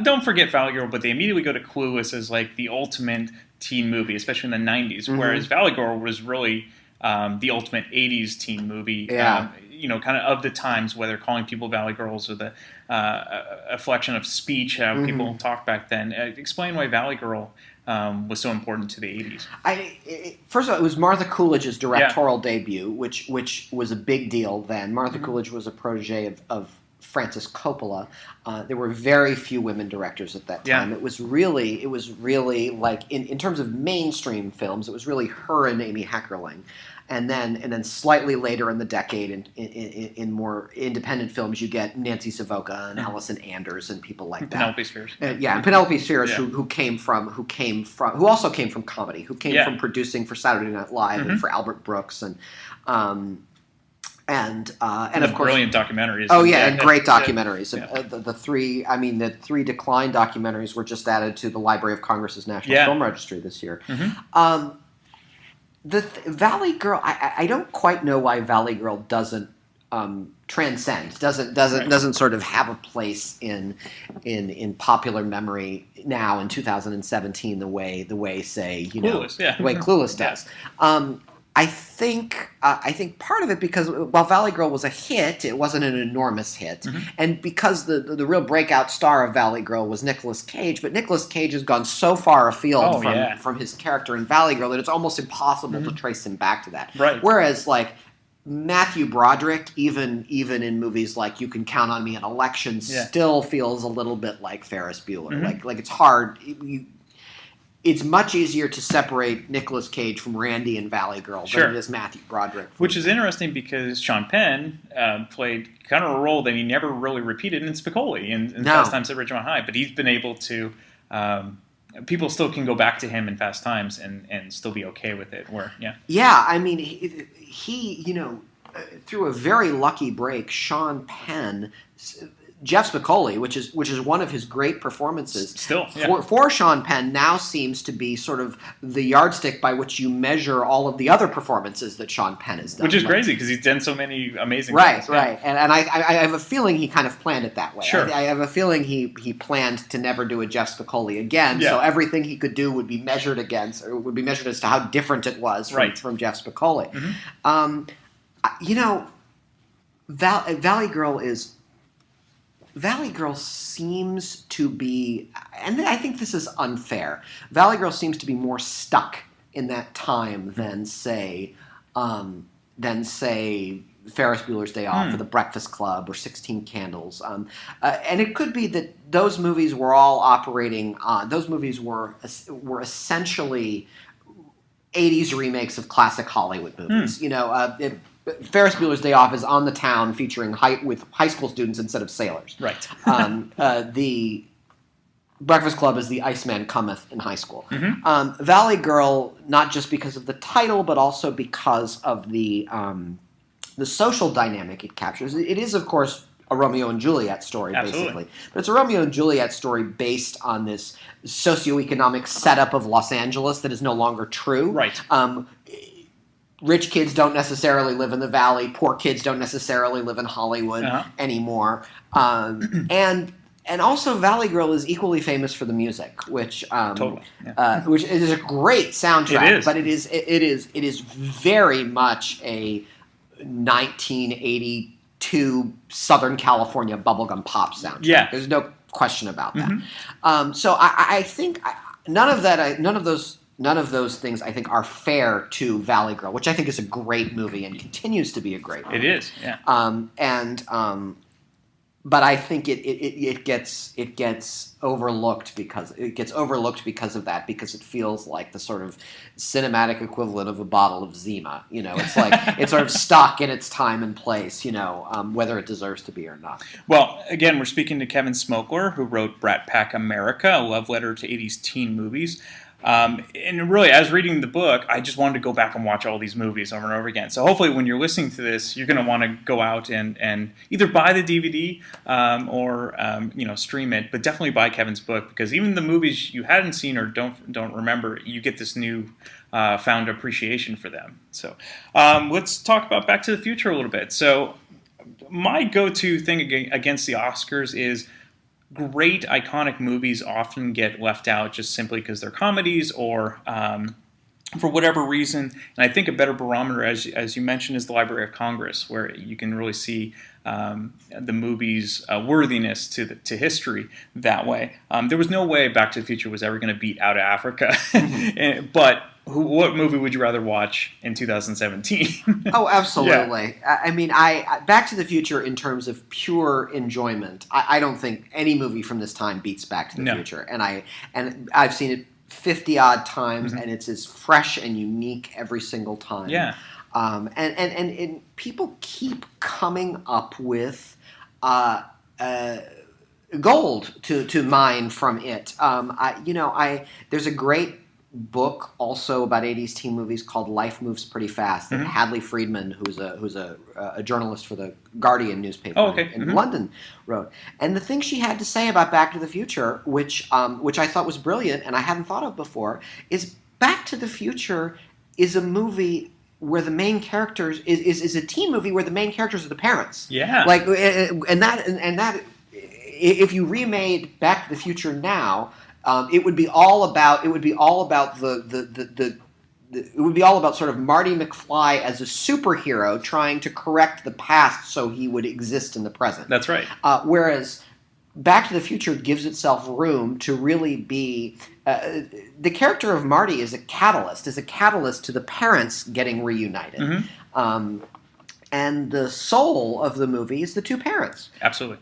S6: don't forget Valley Girl, but they immediately go to Clueless as like the ultimate teen movie, especially in the 90s, whereas Valley Girl was really the ultimate 80s teen movie.
S7: Yeah.
S6: Kind of the times, whether calling people Valley Girls or the a flexion of speech, how people talked back then. Explain why Valley Girl was so important to the 80s.
S7: First of all, it was Martha Coolidge's directorial debut, which was a big deal then. Martha Coolidge was a protege of Francis Coppola. There were very few women directors at that time. It was really like in terms of mainstream films, it was really her and Amy Heckerling. And then slightly later in the decade, in more independent films, you get Nancy Savoca and Allison Anders and people like that.
S6: Penelope Spheres.
S7: And Penelope Spheres, who also came from comedy, who came from producing for Saturday Night Live and for Albert Brooks and of course
S6: brilliant documentaries.
S7: Oh yeah, and great documentaries. The three Decline documentaries were just added to the Library of Congress's National Film Registry this year. The Valley Girl, I don't quite know why Valley Girl doesn't transcend, doesn't sort of have a place in popular memory now in 2017 the way say Clueless,
S6: the
S7: way Clueless does. I think part of it because while Valley Girl was a hit, it wasn't an enormous hit, and because the real breakout star of Valley Girl was Nicolas Cage, but Nicolas Cage has gone so far afield from his character in Valley Girl that it's almost impossible to trace him back to that.
S6: Right.
S7: Whereas like Matthew Broderick, even in movies like You Can Count on Me and Election, still feels a little bit like Ferris Bueller. Like it's hard. It's much easier to separate Nicolas Cage from Randy and Valley Girl than it is Matthew Broderick.
S6: Which is interesting because Sean Penn played kind of a role that he never really repeated in Spicoli in Fast Times at Ridgemont High, but he's been able to. People still can go back to him in Fast Times and still be okay with it.
S7: I mean, he through a very lucky break, Sean Penn. Jeff Spicoli, which is one of his great performances,
S6: still
S7: for Sean Penn, now seems to be sort of the yardstick by which you measure all of the other performances that Sean Penn has done.
S6: Which is crazy because he's done so many amazing things.
S7: Right. And I have a feeling he kind of planned it that way.
S6: Sure.
S7: I have a feeling he planned to never do a Jeff Spicoli again. So everything he could do would be measured against, or would be measured as to how different it was from Jeff Spicoli. Valley Girl seems to be, and I think this is unfair, Valley Girl seems to be more stuck in that time than say Ferris Bueller's Day Off or The Breakfast Club or 16 Candles. And it could be that those movies were all operating on, those movies were essentially 80s remakes of classic Hollywood movies. Ferris Bueller's Day Off is on the town featuring high school students instead of sailors.
S6: Right.
S7: The Breakfast Club is the Iceman Cometh in high school. Valley Girl, not just because of the title, but also because of the social dynamic it captures. It is, of course, a Romeo and Juliet story, basically. But it's a Romeo and Juliet story based on this socioeconomic setup of Los Angeles that is no longer true.
S6: Right.
S7: Rich kids don't necessarily live in the Valley. Poor kids don't necessarily live in Hollywood anymore. And also, Valley Girl is equally famous for the music, which which is a great soundtrack.
S6: It is.
S7: But it is very much a 1982 Southern California bubblegum pop soundtrack.
S6: Yeah.
S7: There's no question about that. So I think none of those things I think are fair to Valley Girl, which I think is a great movie and continues to be a great movie.
S6: It is, yeah.
S7: But I think it gets overlooked because of that, because it feels like the sort of cinematic equivalent of a bottle of Zima. It's like it's sort of stuck in its time and place. Whether it deserves to be or not.
S6: Well, again, we're speaking to Kevin Smokler, who wrote Brat Pack America, a love letter to 80s teen movies. And really, as reading the book, I just wanted to go back and watch all these movies over and over again. So hopefully when you're listening to this, you're going to want to go out and either buy the DVD or stream it, but definitely buy Kevin's book, because even the movies you hadn't seen or don't remember, you get this new found appreciation for them. So let's talk about Back to the Future a little bit. So my go-to thing against the Oscars is great iconic movies often get left out just simply because they're comedies or for whatever reason. And I think a better barometer, as you mentioned, is the Library of Congress, where you can really see the movie's worthiness to history that way. There was no way Back to the Future was ever going to beat Out of Africa. But what movie would you rather watch in 2017?
S7: Oh, absolutely. Yeah. I mean, Back to the Future, in terms of pure enjoyment, I don't think any movie from this time beats Back to the Future. And I've seen it 50 odd times, and it's as fresh and unique every single time.
S6: Yeah.
S7: And people keep coming up with gold to mine from it. There's a great book also about 80s teen movies called Life Moves Pretty Fast that Hadley Friedman, who's a journalist for the Guardian newspaper in London, wrote. And the thing she had to say about Back to the Future, which I thought was brilliant and I hadn't thought of before, is Back to the Future is a movie where the main characters is a teen movie where the main characters are the parents.
S6: Yeah.
S7: Like and that if you remade Back to the Future now, it would be all about the it would be all about sort of Marty McFly as a superhero trying to correct the past so he would exist in the present.
S6: That's right.
S7: Whereas Back to the Future gives itself room to really be the character of Marty is a catalyst to the parents getting reunited. And the soul of the movie is the two parents.
S6: Absolutely.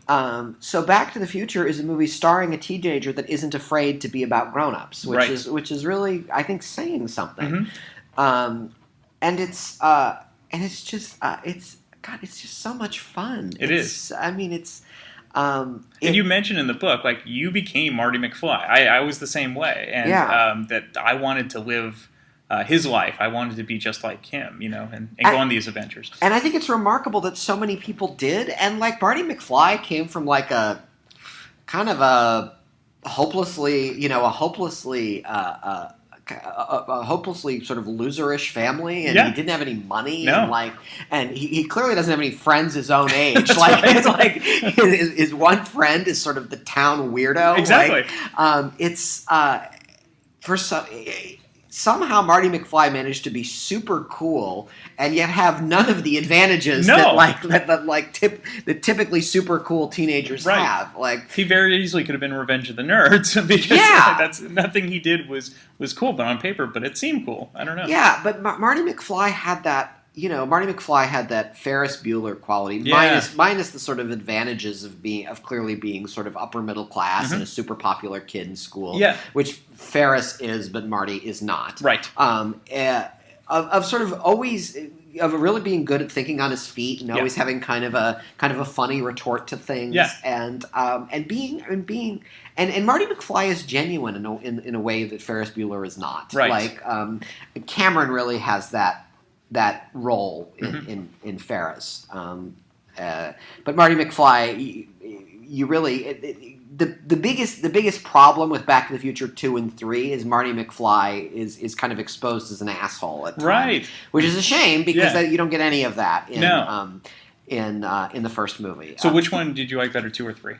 S7: So Back to the Future is a movie starring a teenager that isn't afraid to be about grown-ups, which is really, I think, saying something. And it's just so much fun.
S6: It is.
S7: I mean, it's.
S6: And you mentioned in the book, like, you became Marty McFly. I was the same way, and that I wanted to live his life. I wanted to be just like him, and go on these adventures.
S7: And I think it's remarkable that so many people did. And like Marty McFly came from like a kind of a hopelessly sort of loserish family, and he didn't have any money, and he clearly doesn't have any friends his own age. It's like his one friend is sort of the town weirdo.
S6: Exactly.
S7: Somehow Marty McFly managed to be super cool and yet have none of the advantages that typically super cool teenagers have. Like, he
S6: very easily could have been Revenge of the Nerds because that's nothing he did was cool, but on paper, but it seemed cool. I don't know.
S7: Yeah, but Marty McFly had that. Marty McFly had that Ferris Bueller quality, minus the sort of advantages of clearly being sort of upper middle class and a super popular kid in school, which Ferris is, but Marty is not.
S6: Right.
S7: Of sort of always of really being good at thinking on his feet and always having kind of a funny retort to things, and Marty McFly is genuine in a way that Ferris Bueller is not.
S6: Right.
S7: Like Cameron really has that role in Ferris. But Marty McFly, you really the biggest problem with Back to the Future 2 and 3 is Marty McFly is kind of exposed as an asshole at times, which is a shame because you don't get any of that in the first movie.
S6: So which one did you like better, 2 or 3?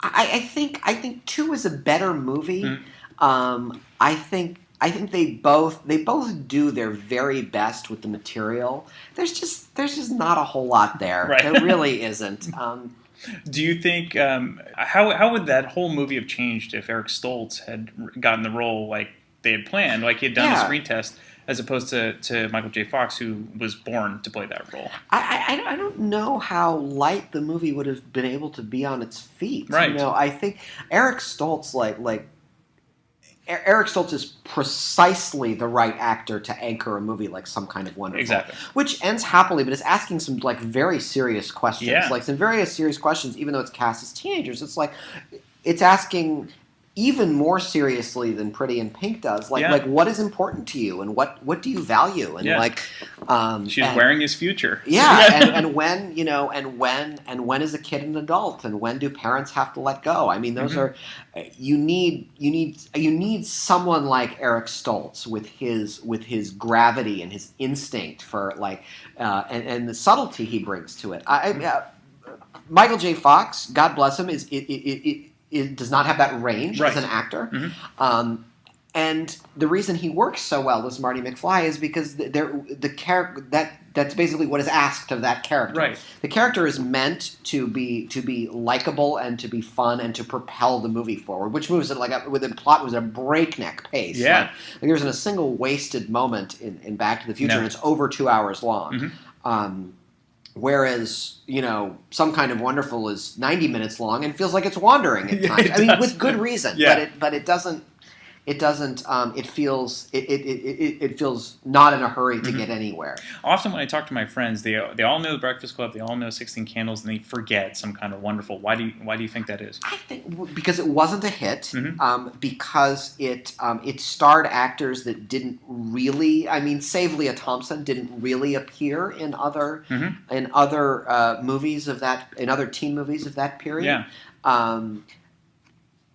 S7: I think 2 is a better movie. I think they both do their very best with the material. There's just not a whole lot there.
S6: Right.
S7: There really isn't.
S6: Do you think how would that whole movie have changed if Eric Stoltz had gotten the role like they had planned, like he had done the screen test, as opposed to Michael J. Fox, who was born to play that role?
S7: I don't know how light the movie would have been able to be on its feet.
S6: Right.
S7: I think Eric Stoltz Eric Stoltz is precisely the right actor to anchor a movie like Some Kind of Wonderful.
S6: Exactly.
S7: Which ends happily, but it's asking some like very serious questions.
S6: Yeah.
S7: Like some very serious questions, even though it's cast as teenagers. It's like it's asking even more seriously than Pretty in Pink does. Like what is important to you and what do you value? And
S6: she's wearing his future.
S7: Yeah, and when is a kid an adult, and when do parents have to let go? I mean, those are you need someone like Eric Stoltz with his gravity and his instinct for and the subtlety he brings to it. Michael J. Fox, God bless him, it does not have that range as an actor. And the reason he works so well as Marty McFly is because that's basically what is asked of that character.
S6: Right.
S7: The character is meant to be likable and to be fun and to propel the movie forward, which moves it with the plot was a breakneck pace.
S6: Yeah.
S7: Like there isn't a single wasted moment in Back to the Future, and it's over 2 hours long. Whereas, Some Kind of Wonderful is 90 minutes long and feels like it's wandering at times. I mean, with good reason, but it doesn't. It doesn't. It feels not in a hurry to get anywhere.
S6: Often when I talk to my friends, they all know The Breakfast Club, they all know 16 Candles, and they forget Some Kind of Wonderful. Why do you think that is?
S7: I think because it wasn't a hit. Because it starred actors that didn't really. I mean, save Leah Thompson didn't really appear in other movies of that, in other teen movies of that period.
S6: Yeah.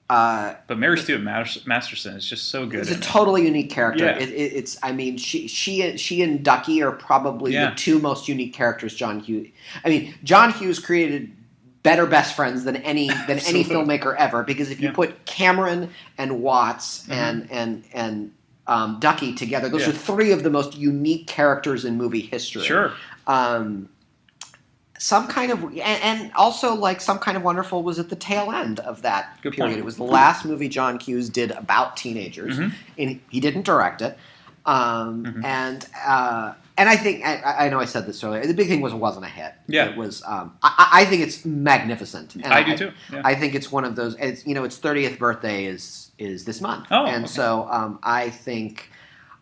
S6: But Mary Stuart Masterson is just so good.
S7: It's a totally unique character. Yeah. I mean, she and Ducky are probably the two most unique characters John Hughes. I mean, John Hughes created better best friends than any filmmaker ever, because if you put Cameron and Watts and Ducky together. Those
S6: Yeah.
S7: are three of the most unique characters in movie history.
S6: Sure.
S7: Some kind of, and also like Some Kind of Wonderful was at the tail end of that
S6: Good
S7: period.
S6: point.
S7: It was the last movie John Hughes did about teenagers, and he didn't direct it. And I think I know I said this earlier. The big thing was it wasn't a hit.
S6: Yeah.
S7: It was. I think it's magnificent. And
S6: I do too. Yeah.
S7: I think it's one of those. Its 30th birthday is this month.
S6: Oh,
S7: and
S6: okay.
S7: so I think.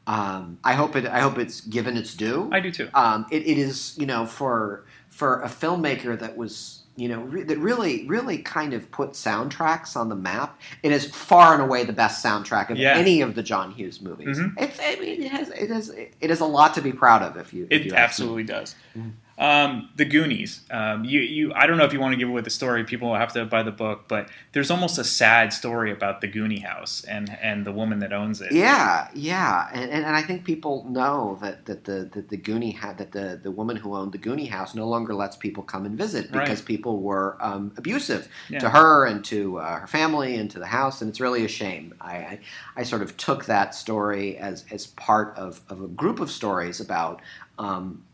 S7: I hope it's given its due.
S6: I do too.
S7: It is for a filmmaker that was that really kind of put soundtracks on the map. It is far and away the best soundtrack of any of the John Hughes movies. It has a lot to be proud of. If you
S6: Absolutely does. The Goonies. I don't know if you want to give away the story. People will have to buy the book, but there's almost a sad story about the Goonie house and the woman that owns it.
S7: Yeah, and I think people know that the Goonie that the woman who owned the Goonie house no longer lets people come and visit because people were abusive to her and to her family and to the house, and it's really a shame. I sort of took that story as part of a group of stories about.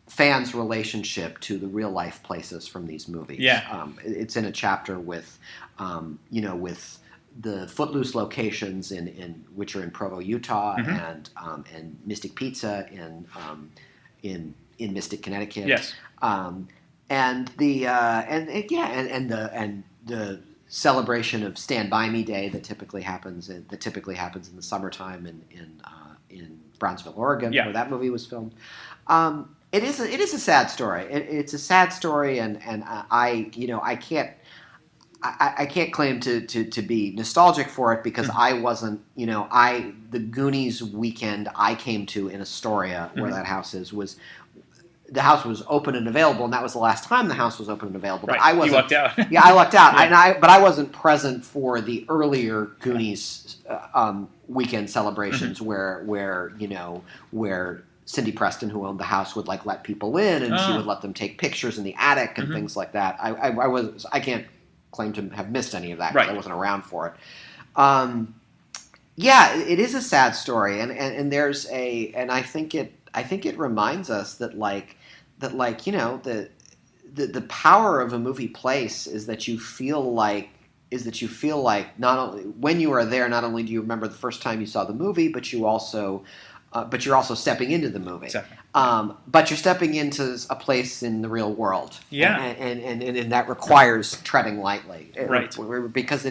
S7: Fans' relationship to the real life places from these movies.
S6: Yeah.
S7: It's in a chapter with the Footloose locations in which are in Provo, Utah, and Mystic Pizza in Mystic, Connecticut.
S6: Yes.
S7: And the celebration of Stand By Me Day that typically happens in the summertime in Brownsville, Oregon, where that movie was filmed. It is a sad story. It's a sad story, and I can't claim to be nostalgic for it because I wasn't. The Goonies weekend I came to in Astoria, where that house is, the house was open and available, and that was the last time the house was open and available.
S6: Right.
S7: But I wasn't.
S6: You lucked out.
S7: Yeah, I lucked out, but I wasn't present for the earlier Goonies weekend celebrations where Cindy Preston, who owned the house, would let people in, and she would let them take pictures in the attic and things like that. I can't claim to have missed any of that because I wasn't around for it. It is a sad story, and there's and I think it reminds us that the power of a movie place is that you feel like not only when you are there, not only do you remember the first time you saw the movie, but you're also stepping into the movie.
S6: Exactly.
S7: But you're stepping into a place in the real world.
S6: Yeah.
S7: And that requires treading lightly.
S6: Right.
S7: Because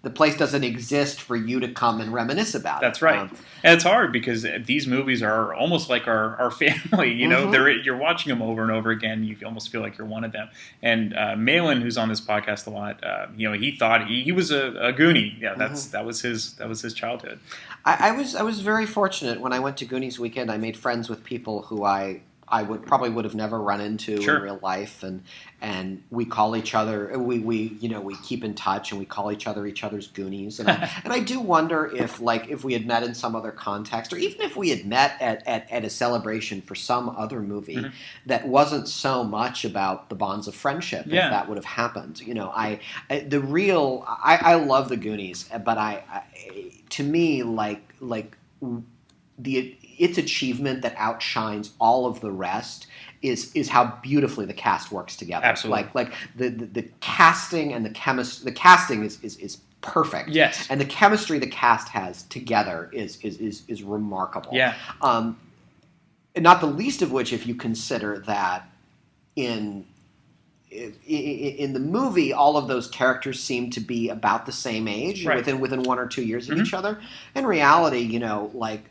S7: the place doesn't exist for you to come and remainice about.
S6: That's right. And it's hard because these movies are almost like our family. You're watching them over and over again. You almost feel like you're one of them. And Malin, who's on this podcast a lot, he thought he was a Goonie. Yeah, that was his childhood.
S7: I was very fortunate when I went to Goonies weekend. I made friends with people who I would have never run into in real life, and we call each other. We keep in touch, and we call each other's Goonies. And I do wonder if we had met in some other context, or even if we had met at a celebration for some other movie that wasn't so much about the bonds of friendship, if that would have happened. I love the Goonies, but to me its achievement that outshines all of the rest is how beautifully the cast works together.
S6: Absolutely.
S7: The casting and the chemistry. The casting is perfect.
S6: Yes.
S7: And the chemistry the cast has together is remarkable.
S6: Yeah.
S7: Not the least of which, if you consider that in the movie, all of those characters seem to be about the same age, within 1 or 2 years of each other. In reality,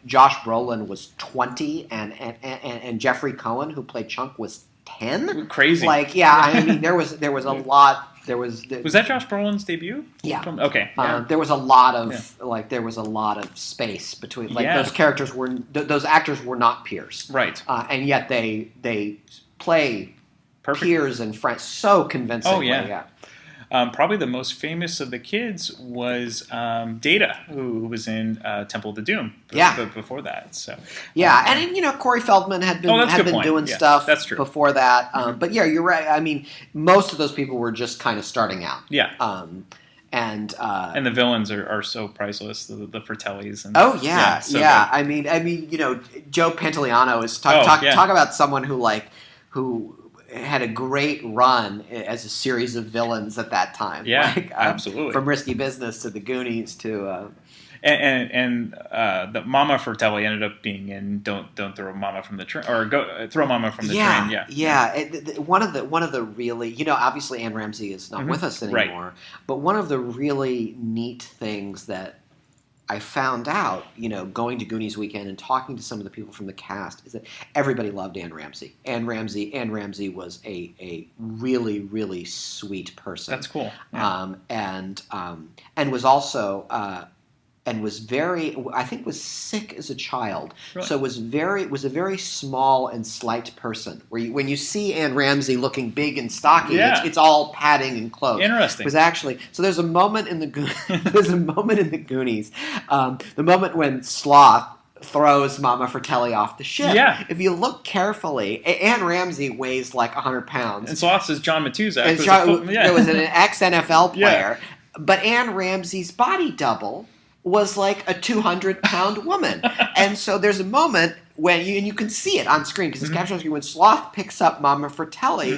S7: Josh Brolin was 20, and Jeffrey Cohen, who played Chunk, was 10.
S6: Crazy.
S7: I mean, there was a lot. Was
S6: that Josh Brolin's debut?
S7: Yeah.
S6: Okay. Yeah.
S7: There was a lot of space between those characters those actors were not peers,
S6: right?
S7: And yet they play.
S6: Perfect.
S7: Peers and friends so convincingly.
S6: Oh, yeah. Probably the most famous of the kids was Data, who was in Temple of the Doom. Before that, so
S7: and Corey Feldman had been doing stuff before that. But you're right. I mean, most of those people were just kind of starting out.
S6: Yeah.
S7: And
S6: the villains are so priceless. The Fratellis. And,
S7: oh yeah,
S6: so
S7: yeah.
S6: good.
S7: I mean, Joe Pantoliano is talk about someone who had a great run as a series of villains at that time.
S6: Yeah, absolutely.
S7: From Risky Business to the Goonies to.
S6: And the Mama Fratelli ended up being in Don't Throw Mama from the Train, or Throw Mama from the Train.
S7: One of the really, obviously Anne Ramsey is not with us anymore,
S6: right.
S7: but one of the really neat things that I found out, going to Goonies weekend and talking to some of the people from the cast, is that everybody loved Anne Ramsey. Anne Ramsey was a really, really sweet person.
S6: That's cool. Yeah.
S7: And was also. And was was sick as a child.
S6: Really?
S7: So was a very small and slight person. When you see Anne Ramsey looking big and stocky, it's all padding and clothes.
S6: Interesting.
S7: It was actually there's a moment in the Goonies, the moment when Sloth throws Mama Fratelli off the ship.
S6: Yeah.
S7: If you look carefully, Anne Ramsey weighs like 100 pounds.
S6: And Sloth is John Matuzak.
S7: There was an ex-NFL player, but Anne Ramsey's body double was like a 200-pound woman. And so there's a moment when you can see it on screen, because it's captured on screen, when Sloth picks up Mama Fratelli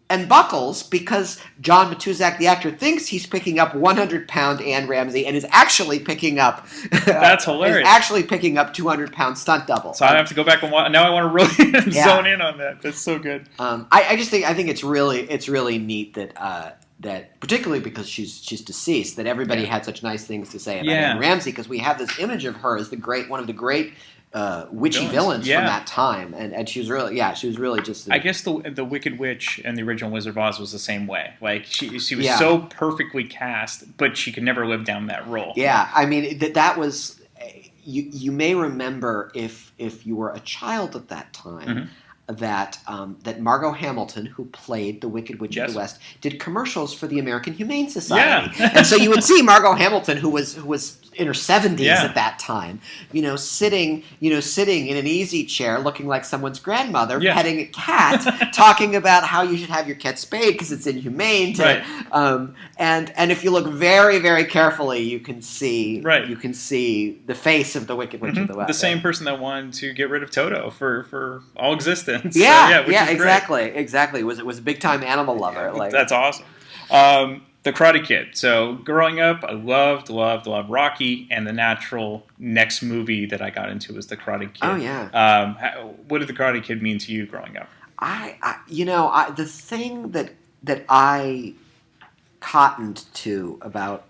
S7: and buckles, because John Matuzak, the actor, thinks he's picking up 100-pound Anne Ramsey and is actually picking up...
S6: That's hilarious.
S7: Is actually picking up 200-pound stunt double.
S6: So I have to go back and watch. Now I want to really zone in on that. That's so good.
S7: I think it's really neat that particularly because she's deceased, that everybody had such nice things to say about Anne Ramsey, because we have this image of her as one of the great witchy villains from that time, and she was really just.
S6: I guess the Wicked Witch and the original Wizard of Oz was the same way. Like she was so perfectly cast, but she could never live down that role.
S7: Yeah, I mean that was. You may remember if you were a child at that time. That Margot Hamilton, who played the Wicked Witch of the West, did commercials for the American Humane Society, and so you would see Margot Hamilton, who was in her 70s at that time, sitting in an easy chair, looking like someone's grandmother, petting a cat, talking about how you should have your cat spayed because it's inhumane. And if you look very, very carefully, you can see the face of the Wicked Witch of the West.
S6: The same person that wanted to get rid of Toto for all existence.
S7: Yeah, exactly. It was a big time animal lover.
S6: That's awesome. The Karate Kid. So growing up, I loved Rocky, and the natural next movie that I got into was the Karate Kid.
S7: Oh yeah.
S6: What did the Karate Kid mean to you growing up?
S7: The thing that I cottoned to about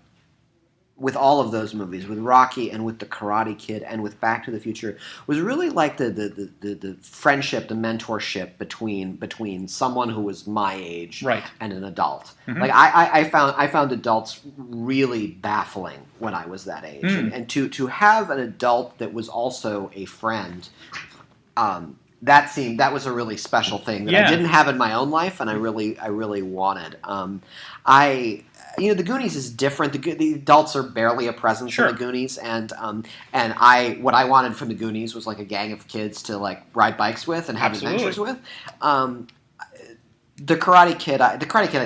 S7: with all of those movies, with Rocky and with the Karate Kid and with Back to the Future, was really like the friendship, the mentorship between someone who was my age and an adult. Like I found adults really baffling when I was that age, and to have an adult that was also a friend. That was a really special thing that I didn't have in my own life, and I really wanted. The Goonies is different. The adults are barely a presence in the Goonies, and what I wanted from the Goonies was like a gang of kids to like ride bikes with and have adventures with. The Karate Kid, I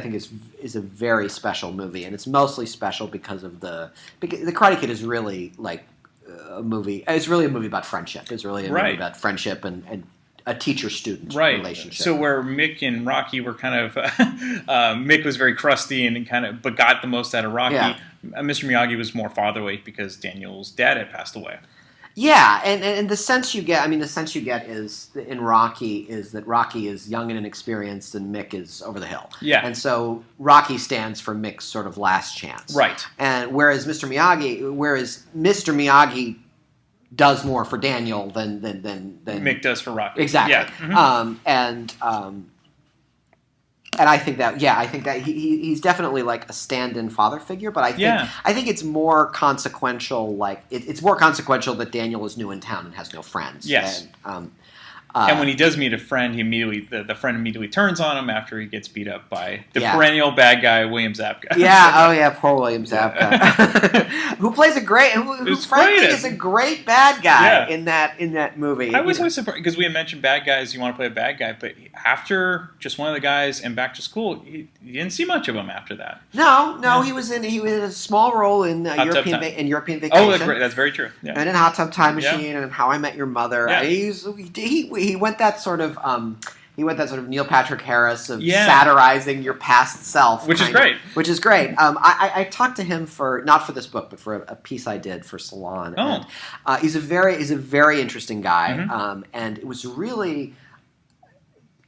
S7: think is a very special movie, and it's mostly special because the Karate Kid is really like a movie. It's really a movie about friendship. It's really a movie about friendship and a teacher-student relationship.
S6: So where Mick and Rocky were kind of Mick was very crusty but got the most out of Rocky.
S7: Yeah.
S6: Mr. Miyagi was more fatherly because Daniel's dad had passed away.
S7: Yeah, and the sense you get is in Rocky is that Rocky is young and inexperienced, and Mick is over the hill. Yeah, and so Rocky stands for Mick's sort of last chance. Right, and whereas Mr. Miyagi does more for Daniel than
S6: Mick does for Rocky.
S7: Exactly. Yeah. And I think that he's definitely like a stand-in father figure, but I think it's more consequential. Like it's more consequential that Daniel is new in town and has no friends. Yes.
S6: And when he does meet a friend, he immediately the friend immediately turns on him after he gets beat up by the perennial bad guy, William Zabka.
S7: Yeah, poor William Zabka, who plays a great, who frankly is a great bad guy in that movie.
S6: I was always surprised because we had mentioned bad guys. You want to play a bad guy, but after just one of the guys and Back to School, you didn't see much of him after that.
S7: No, he was in a small role in European Vacation.
S6: Oh, that's very true. Yeah.
S7: And in Hot Tub Time Machine and How I Met Your Mother.
S6: Yeah.
S7: He went that sort of Neil Patrick Harris of satirizing your past self,
S6: which is great.
S7: I talked to him not for this book, but for a piece I did for Salon.
S6: Oh.
S7: And, he's a very interesting guy,
S6: Mm-hmm.
S7: and it was really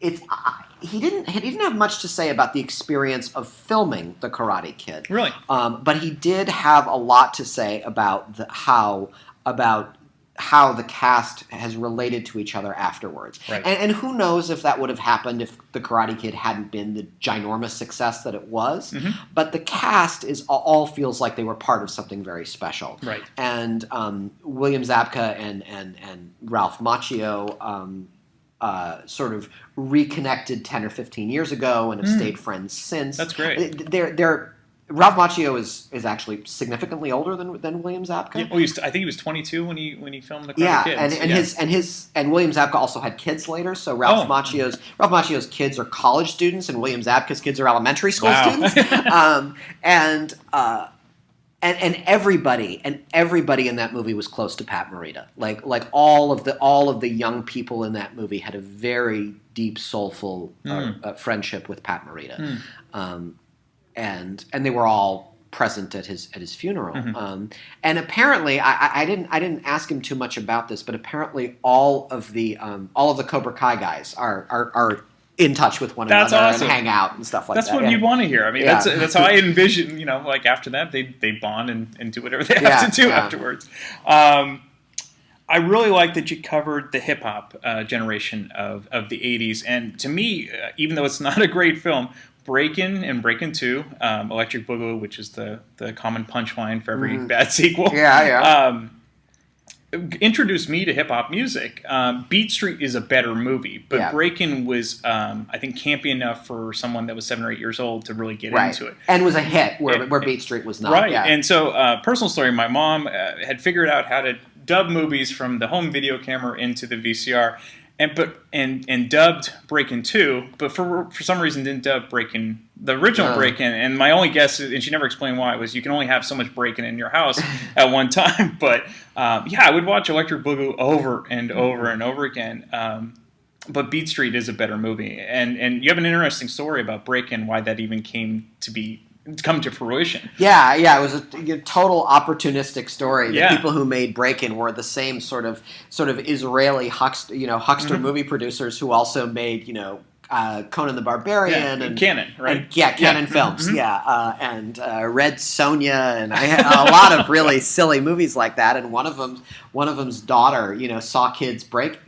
S7: he didn't have much to say about the experience of filming The Karate Kid.
S6: Really,
S7: but he did have a lot to say about how the cast has related to each other afterwards.
S6: Right.
S7: And who knows if that would have happened if The Karate Kid hadn't been the ginormous success that it was.
S6: Mm-hmm.
S7: But the cast all feels like they were part of something very special.
S6: Right.
S7: And William Zabka and Ralph Macchio sort of reconnected 10 or 15 years ago and have stayed friends since.
S6: That's great.
S7: Ralph Macchio is actually significantly older than William Zabka.
S6: Yeah, well, I think he was 22 when he filmed The Karate Kid.
S7: And William Zabka also had kids later. So Ralph Macchio's kids are college students, and William Zabka's kids are elementary school students. And everybody in that movie was close to Pat Morita. Like all of the young people in that movie had a very deep, soulful friendship with Pat Morita. And they were all present at his funeral.
S6: Mm-hmm.
S7: And apparently, I didn't ask him too much about this, but apparently all of the Cobra Kai guys are in touch with one another and hang out and stuff like that.
S6: That's what you'd want to hear. I mean, that's how I envision. Like after that, they bond and do whatever they have to do afterwards. I really like that you covered the hip hop generation of the '80s, and to me, even though it's not a great film, Breakin' and Breakin' 2, Electric Boogaloo, which is the common punchline for every bad sequel. Introduced me to hip-hop music. Beat Street is a better movie, but Breakin' was, I think, campy enough for someone that was 7 or 8 years old to really get into it.
S7: And was a hit, where Beat Street was not.
S6: Right, and so, personal story, my mom had figured out how to dub movies from the home video camera into the VCR, and dubbed Breakin' 2, but for some reason didn't dub Breakin', the original Breakin'. And my only guess, and she never explained why, was you can only have so much Breakin' in your house at one time. But I would watch Electric Boogaloo over and over and over again. But Beat Street is a better movie, and you have an interesting story about Breakin', why that even come to fruition.
S7: It was a total opportunistic story. The people who made Breakin' were the same sort of Israeli huckster movie producers who also made Conan the Barbarian and
S6: Canon, right?
S7: Canon films, and Red Sonja, and I had a lot of really silly movies like that. And one of them's daughter, saw kids break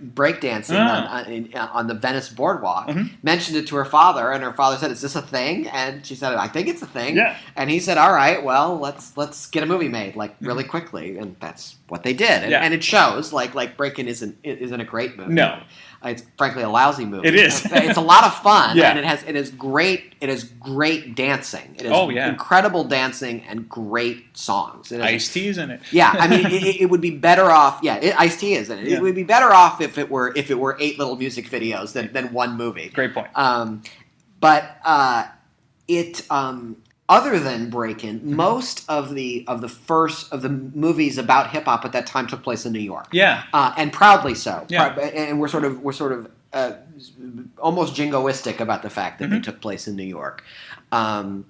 S7: dancing on the Venice boardwalk, mentioned it to her father, and her father said, "Is this a thing?" And she said, "I think it's a thing."
S6: Yeah.
S7: And he said, "All right, well, let's get a movie made really quickly," and that's what they did. And it shows. Like Breakin' isn't a great movie.
S6: No.
S7: It's frankly a lousy movie.
S6: It is.
S7: It's a lot of fun, and it is great dancing. It is incredible dancing and great songs.
S6: Ice-T's in it.
S7: Yeah, I mean, it would be better off. Yeah, Ice-T is in it.
S6: Yeah.
S7: It would be better off if it were 8 little music videos than one movie.
S6: Great point.
S7: Other than Breakin', most of the movies about hip hop at that time took place in New York.
S6: Yeah,
S7: and proudly so.
S6: Yeah.
S7: And we're sort of almost jingoistic about the fact that they took place in New York. And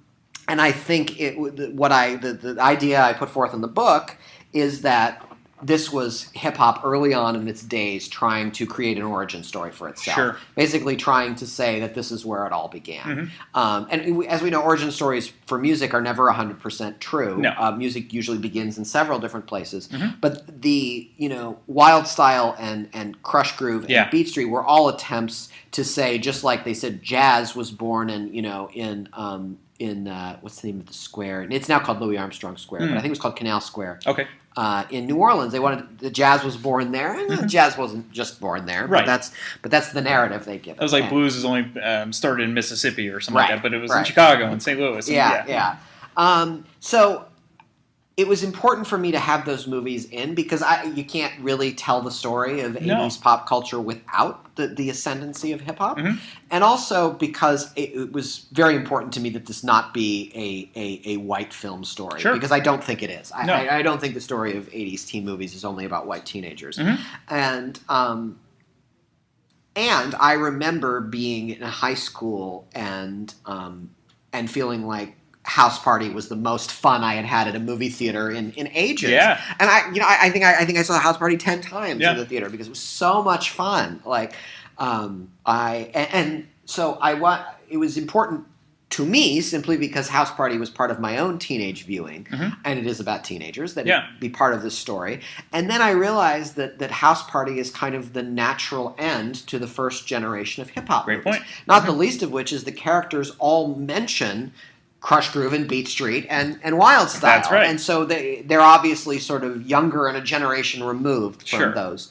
S7: I think the idea I put forth in the book is that this was hip-hop early on in its days trying to create an origin story for itself.
S6: Sure.
S7: Basically trying to say that this is where it all began. And as we know, origin stories for music are never 100% true.
S6: No.
S7: Music usually begins in several different places. But the Wild Style and Crush Groove and Beat Street were all attempts to say, just like they said jazz was born in what's the name of the square? It's now called Louis Armstrong Square, but I think it was called Canal Square.
S6: Okay.
S7: in New Orleans. They wanted the jazz was born there, and jazz wasn't just born there.
S6: Right.
S7: But that's the narrative they give it.
S6: It was like blues is only started in Mississippi or something
S7: Right,
S6: like that, but it was in
S7: right.
S6: Chicago and St. Louis. And
S7: Yeah. So it was important for me to have those movies in because you can't really tell the story of 80s pop culture without the ascendancy of hip hop, and also because it was very important to me that this not be a white film story, because I don't think it is. I don't think the story of 80s teen movies is only about white teenagers, and I remember being in high school and feeling like House Party was the most fun I had had at a movie theater in ages. Yeah. And I think I saw House Party 10 times in the theater because it was so much fun. Like it was important to me simply because House Party was part of my own teenage viewing, and it is about teenagers, that it be part of this story. And then I realized that House Party is kind of the natural end to the first generation of hip hop movies.
S6: Great point.
S7: Not the least of which is the characters all mention Crush Groove and Beat Street and Wild Style.
S6: That's right.
S7: And so they're obviously sort of younger and a generation removed from those.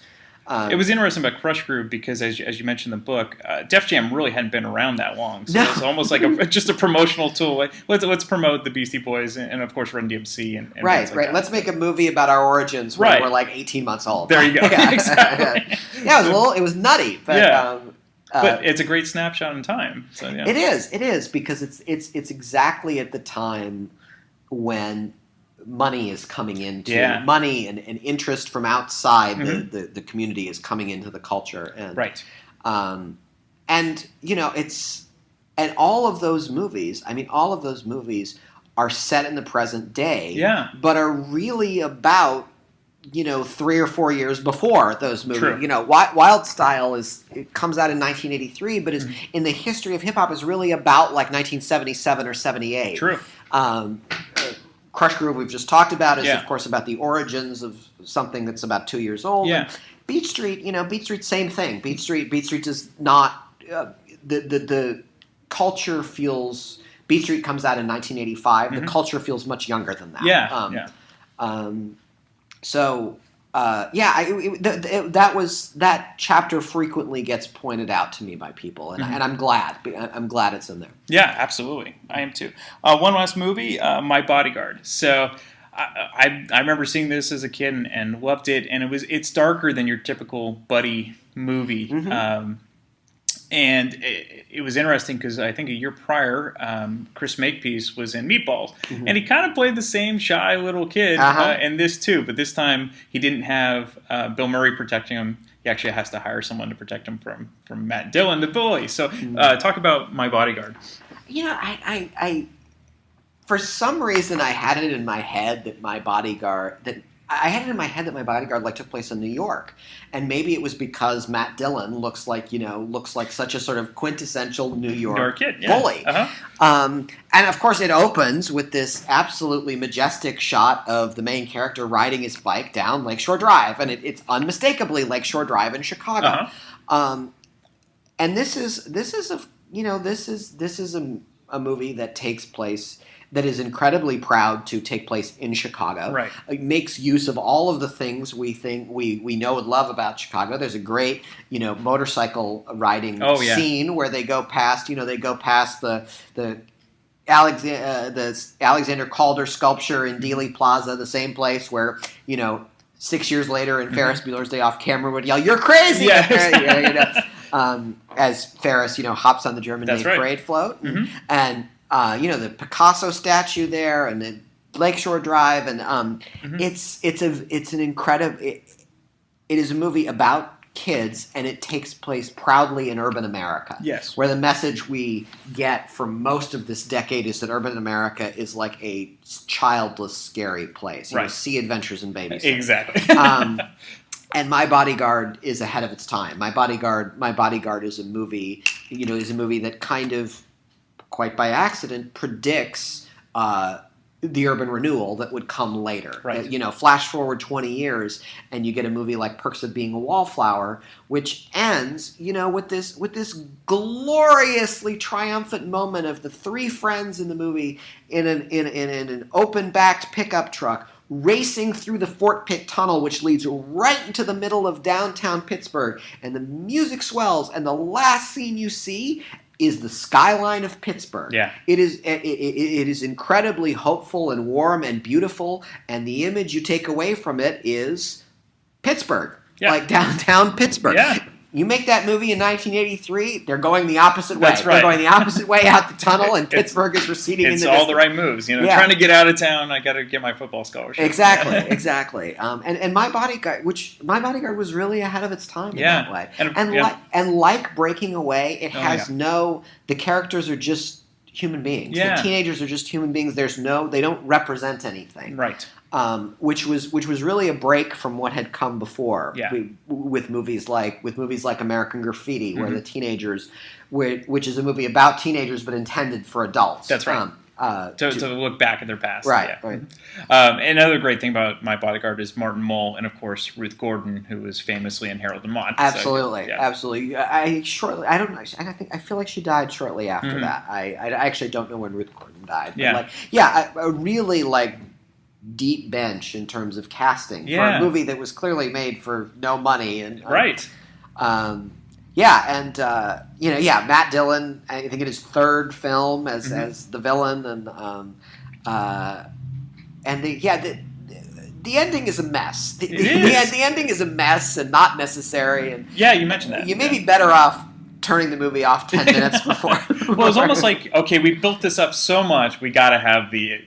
S6: It was interesting about Crush Groove because, as you mentioned in the book, Def Jam really hadn't been around that long. So it's almost like just a promotional tool. Like, let's promote the Beastie Boys and of course, Run DMC. And
S7: right.
S6: That.
S7: Let's make a movie about our origins when we're like 18 months old.
S6: There you go. Exactly.
S7: It was nutty. But,
S6: but it's a great snapshot in time. So
S7: It is because it's exactly at the time when money is coming into money and interest from outside the community is coming into the culture, and and all of those movies. I mean, all of those movies are set in the present day, but are really about 3 or 4 years before those movies.
S6: True.
S7: Wild Style it comes out in 1983, but is in the history of hip hop is really about like 1977 or 78.
S6: True.
S7: Crush Groove we've just talked about is of course about the origins of something that's about 2 years old.
S6: Yeah.
S7: And Beat Street, Beat Street, same thing. Beat Street does not the culture feels. Beat Street comes out in 1985. The culture feels much younger than that. That chapter frequently gets pointed out to me by people, and I'm glad. I'm glad it's in there.
S6: Yeah, absolutely. I am too. One last movie, My Bodyguard. So I remember seeing this as a kid and loved it, and it's darker than your typical buddy movie. And it was interesting because I think a year prior, Chris Makepeace was in Meatballs. And he kind of played the same shy little kid in this too. But this time he didn't have Bill Murray protecting him. He actually has to hire someone to protect him from Matt Dillon, the bully. So talk about My Bodyguard.
S7: I for some reason I had it in my head that My Bodyguard... I had it in my head that My Bodyguard took place in New York, and maybe it was because Matt Dillon looks like such a sort of quintessential New York
S6: kid,
S7: bully. And of course, it opens with this absolutely majestic shot of the main character riding his bike down Lakeshore Drive, and it's unmistakably Lakeshore Drive in Chicago. And this is a movie that takes place. That is incredibly proud to take place in Chicago.
S6: Right.
S7: It makes use of all of the things we think we know and love about Chicago. There's a great, motorcycle riding scene where they go past, the Alexander Calder sculpture in Dealey Plaza, the same place where, 6 years later in Ferris Bueller's Day Off, Cameron would yell, "You're crazy!" As Ferris, hops on the German Day parade float, and the Picasso statue there, and the Lakeshore Drive, and it's an incredible. It is a movie about kids, and it takes place proudly in urban America.
S6: Yes,
S7: where the message we get from most of this decade is that urban America is like a childless, scary place. See Adventures in Babysitting.
S6: Exactly.
S7: And My Bodyguard is ahead of its time. My Bodyguard is a movie. Is a movie that kind of, quite by accident, predicts the urban renewal that would come later.
S6: Right.
S7: Flash forward 20 years, and you get a movie like Perks of Being a Wallflower, which ends, with this gloriously triumphant moment of the three friends in the movie in an open-backed pickup truck racing through the Fort Pitt Tunnel, which leads right into the middle of downtown Pittsburgh, and the music swells, and the last scene you see is the skyline of Pittsburgh.
S6: Yeah.
S7: It is incredibly hopeful and warm and beautiful, and the image you take away from it is Pittsburgh, like downtown Pittsburgh.
S6: Yeah.
S7: You make that movie in 1983, they're going the opposite way.
S6: That's right.
S7: They're going the opposite way out the tunnel, and Pittsburgh is receding in the distance.
S6: It's all the right moves. Trying to get out of town, I got to get my football scholarship.
S7: Exactly. And My Bodyguard, was really ahead of its time in that way. And like Breaking Away, it has the characters are just human beings.
S6: Yeah.
S7: The teenagers are just human beings. They don't represent anything.
S6: Right.
S7: Which was really a break from what had come before with movies like American Graffiti, where the teenagers, which is a movie about teenagers but intended for adults.
S6: That's right. To look back at their past.
S7: Right.
S6: Another great thing about My Bodyguard is Martin Mull and, of course, Ruth Gordon, who was famously in Harold and Maude.
S7: Absolutely. I feel like she died shortly after that. I actually don't know when Ruth Gordon died. But a really deep bench in terms of casting for a movie that was clearly made for no money and
S6: right.
S7: Matt Dillon, I think in his third film as the villain, and the ending is a mess. The ending is a mess and not necessary. And
S6: you mentioned that.
S7: You may be better off turning the movie off 10 minutes before.
S6: Well, it's almost like, okay, we built this up so much, we got to have the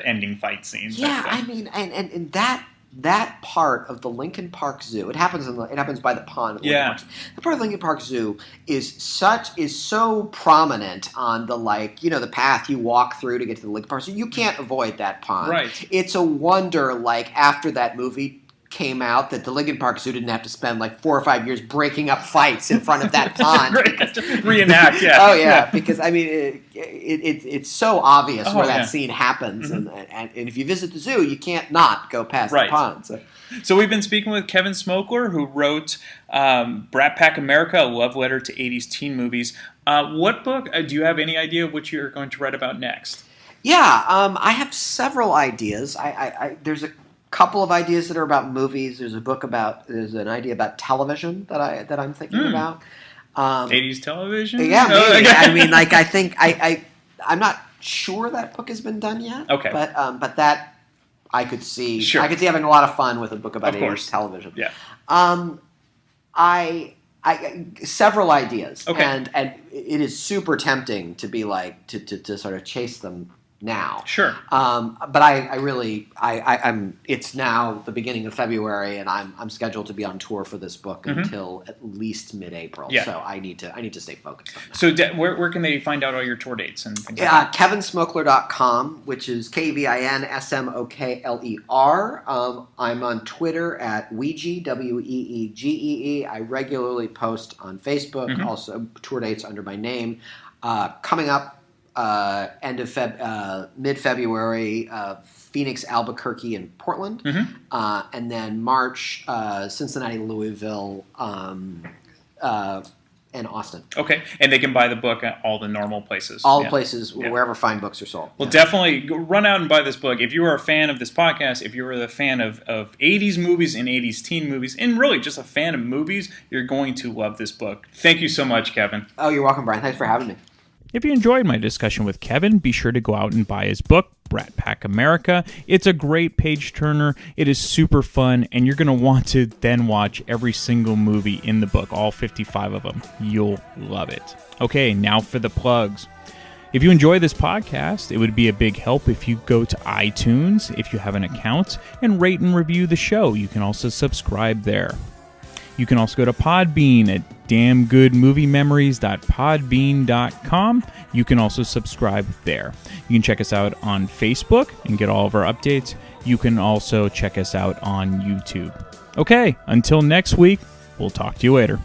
S6: ending fight scene.
S7: Yeah, I mean, and that part of the Lincoln Park Zoo, it happens by the pond.
S6: Yeah,
S7: the part of Lincoln Park Zoo is so prominent on the path you walk through to get to the Lincoln Park Zoo. You can't avoid that pond.
S6: Right.
S7: It's a wonder, after that movie came out, that the Lincoln Park Zoo didn't have to spend 4 or 5 years breaking up fights in front of that pond.
S6: Reenact,
S7: because I mean it's so obvious where that scene happens, and if you visit the zoo, you can't not go past the pond.
S6: So we've been speaking with Kevin Smokler, who wrote Brat Pack America, a love letter to 80s teen movies. What book? Do you have any idea what you're going to write about next?
S7: Yeah, I have several ideas. There's a couple of ideas that are about movies. There's an idea about television that I'm thinking about.
S6: 80s television?
S7: Yeah, maybe. I mean, I think I'm not sure that book has been done yet.
S6: Okay.
S7: But that I could see.
S6: Sure.
S7: I could see having a lot of fun with a book about
S6: of
S7: 80s television.
S6: Yeah.
S7: I several ideas.
S6: Okay.
S7: And it is super tempting to be to sort of chase them now.
S6: Sure.
S7: But I'm. It's now the beginning of February, and I'm scheduled to be on tour for this book until at least mid-April.
S6: Yeah.
S7: So I need to stay focused on that.
S6: So where can they find out all your tour dates and things like that?
S7: KevinSmokler.com, which is KevinSmokler. I'm on Twitter at Weegee, Weeegee. I regularly post on Facebook, also tour dates under my name. Coming up. End of mid-February, Phoenix, Albuquerque, and Portland, and then March, Cincinnati, Louisville, and Austin.
S6: Okay, and they can buy the book at all the normal places.
S7: All the places wherever fine books are sold.
S6: Well, definitely go run out and buy this book. If you are a fan of this podcast, if you are a fan of 80s movies and 80s teen movies, and really just a fan of movies, you're going to love this book. Thank you so much, Kevin.
S7: Oh, you're welcome, Brian. Thanks for having me.
S6: If you enjoyed my discussion with Kevin, be sure to go out and buy his book, Brat Pack America. It's a great page-turner. It is super fun, and you're going to want to then watch every single movie in the book, all 55 of them. You'll love it. Okay, now for the plugs. If you enjoy this podcast, it would be a big help if you go to iTunes, if you have an account, and rate and review the show. You can also subscribe there. You can also go to Podbean at damngoodmoviememories.podbean.com. You can also subscribe there. You can check us out on Facebook and get all of our updates. You can also check us out on YouTube. Okay, until next week, we'll talk to you later.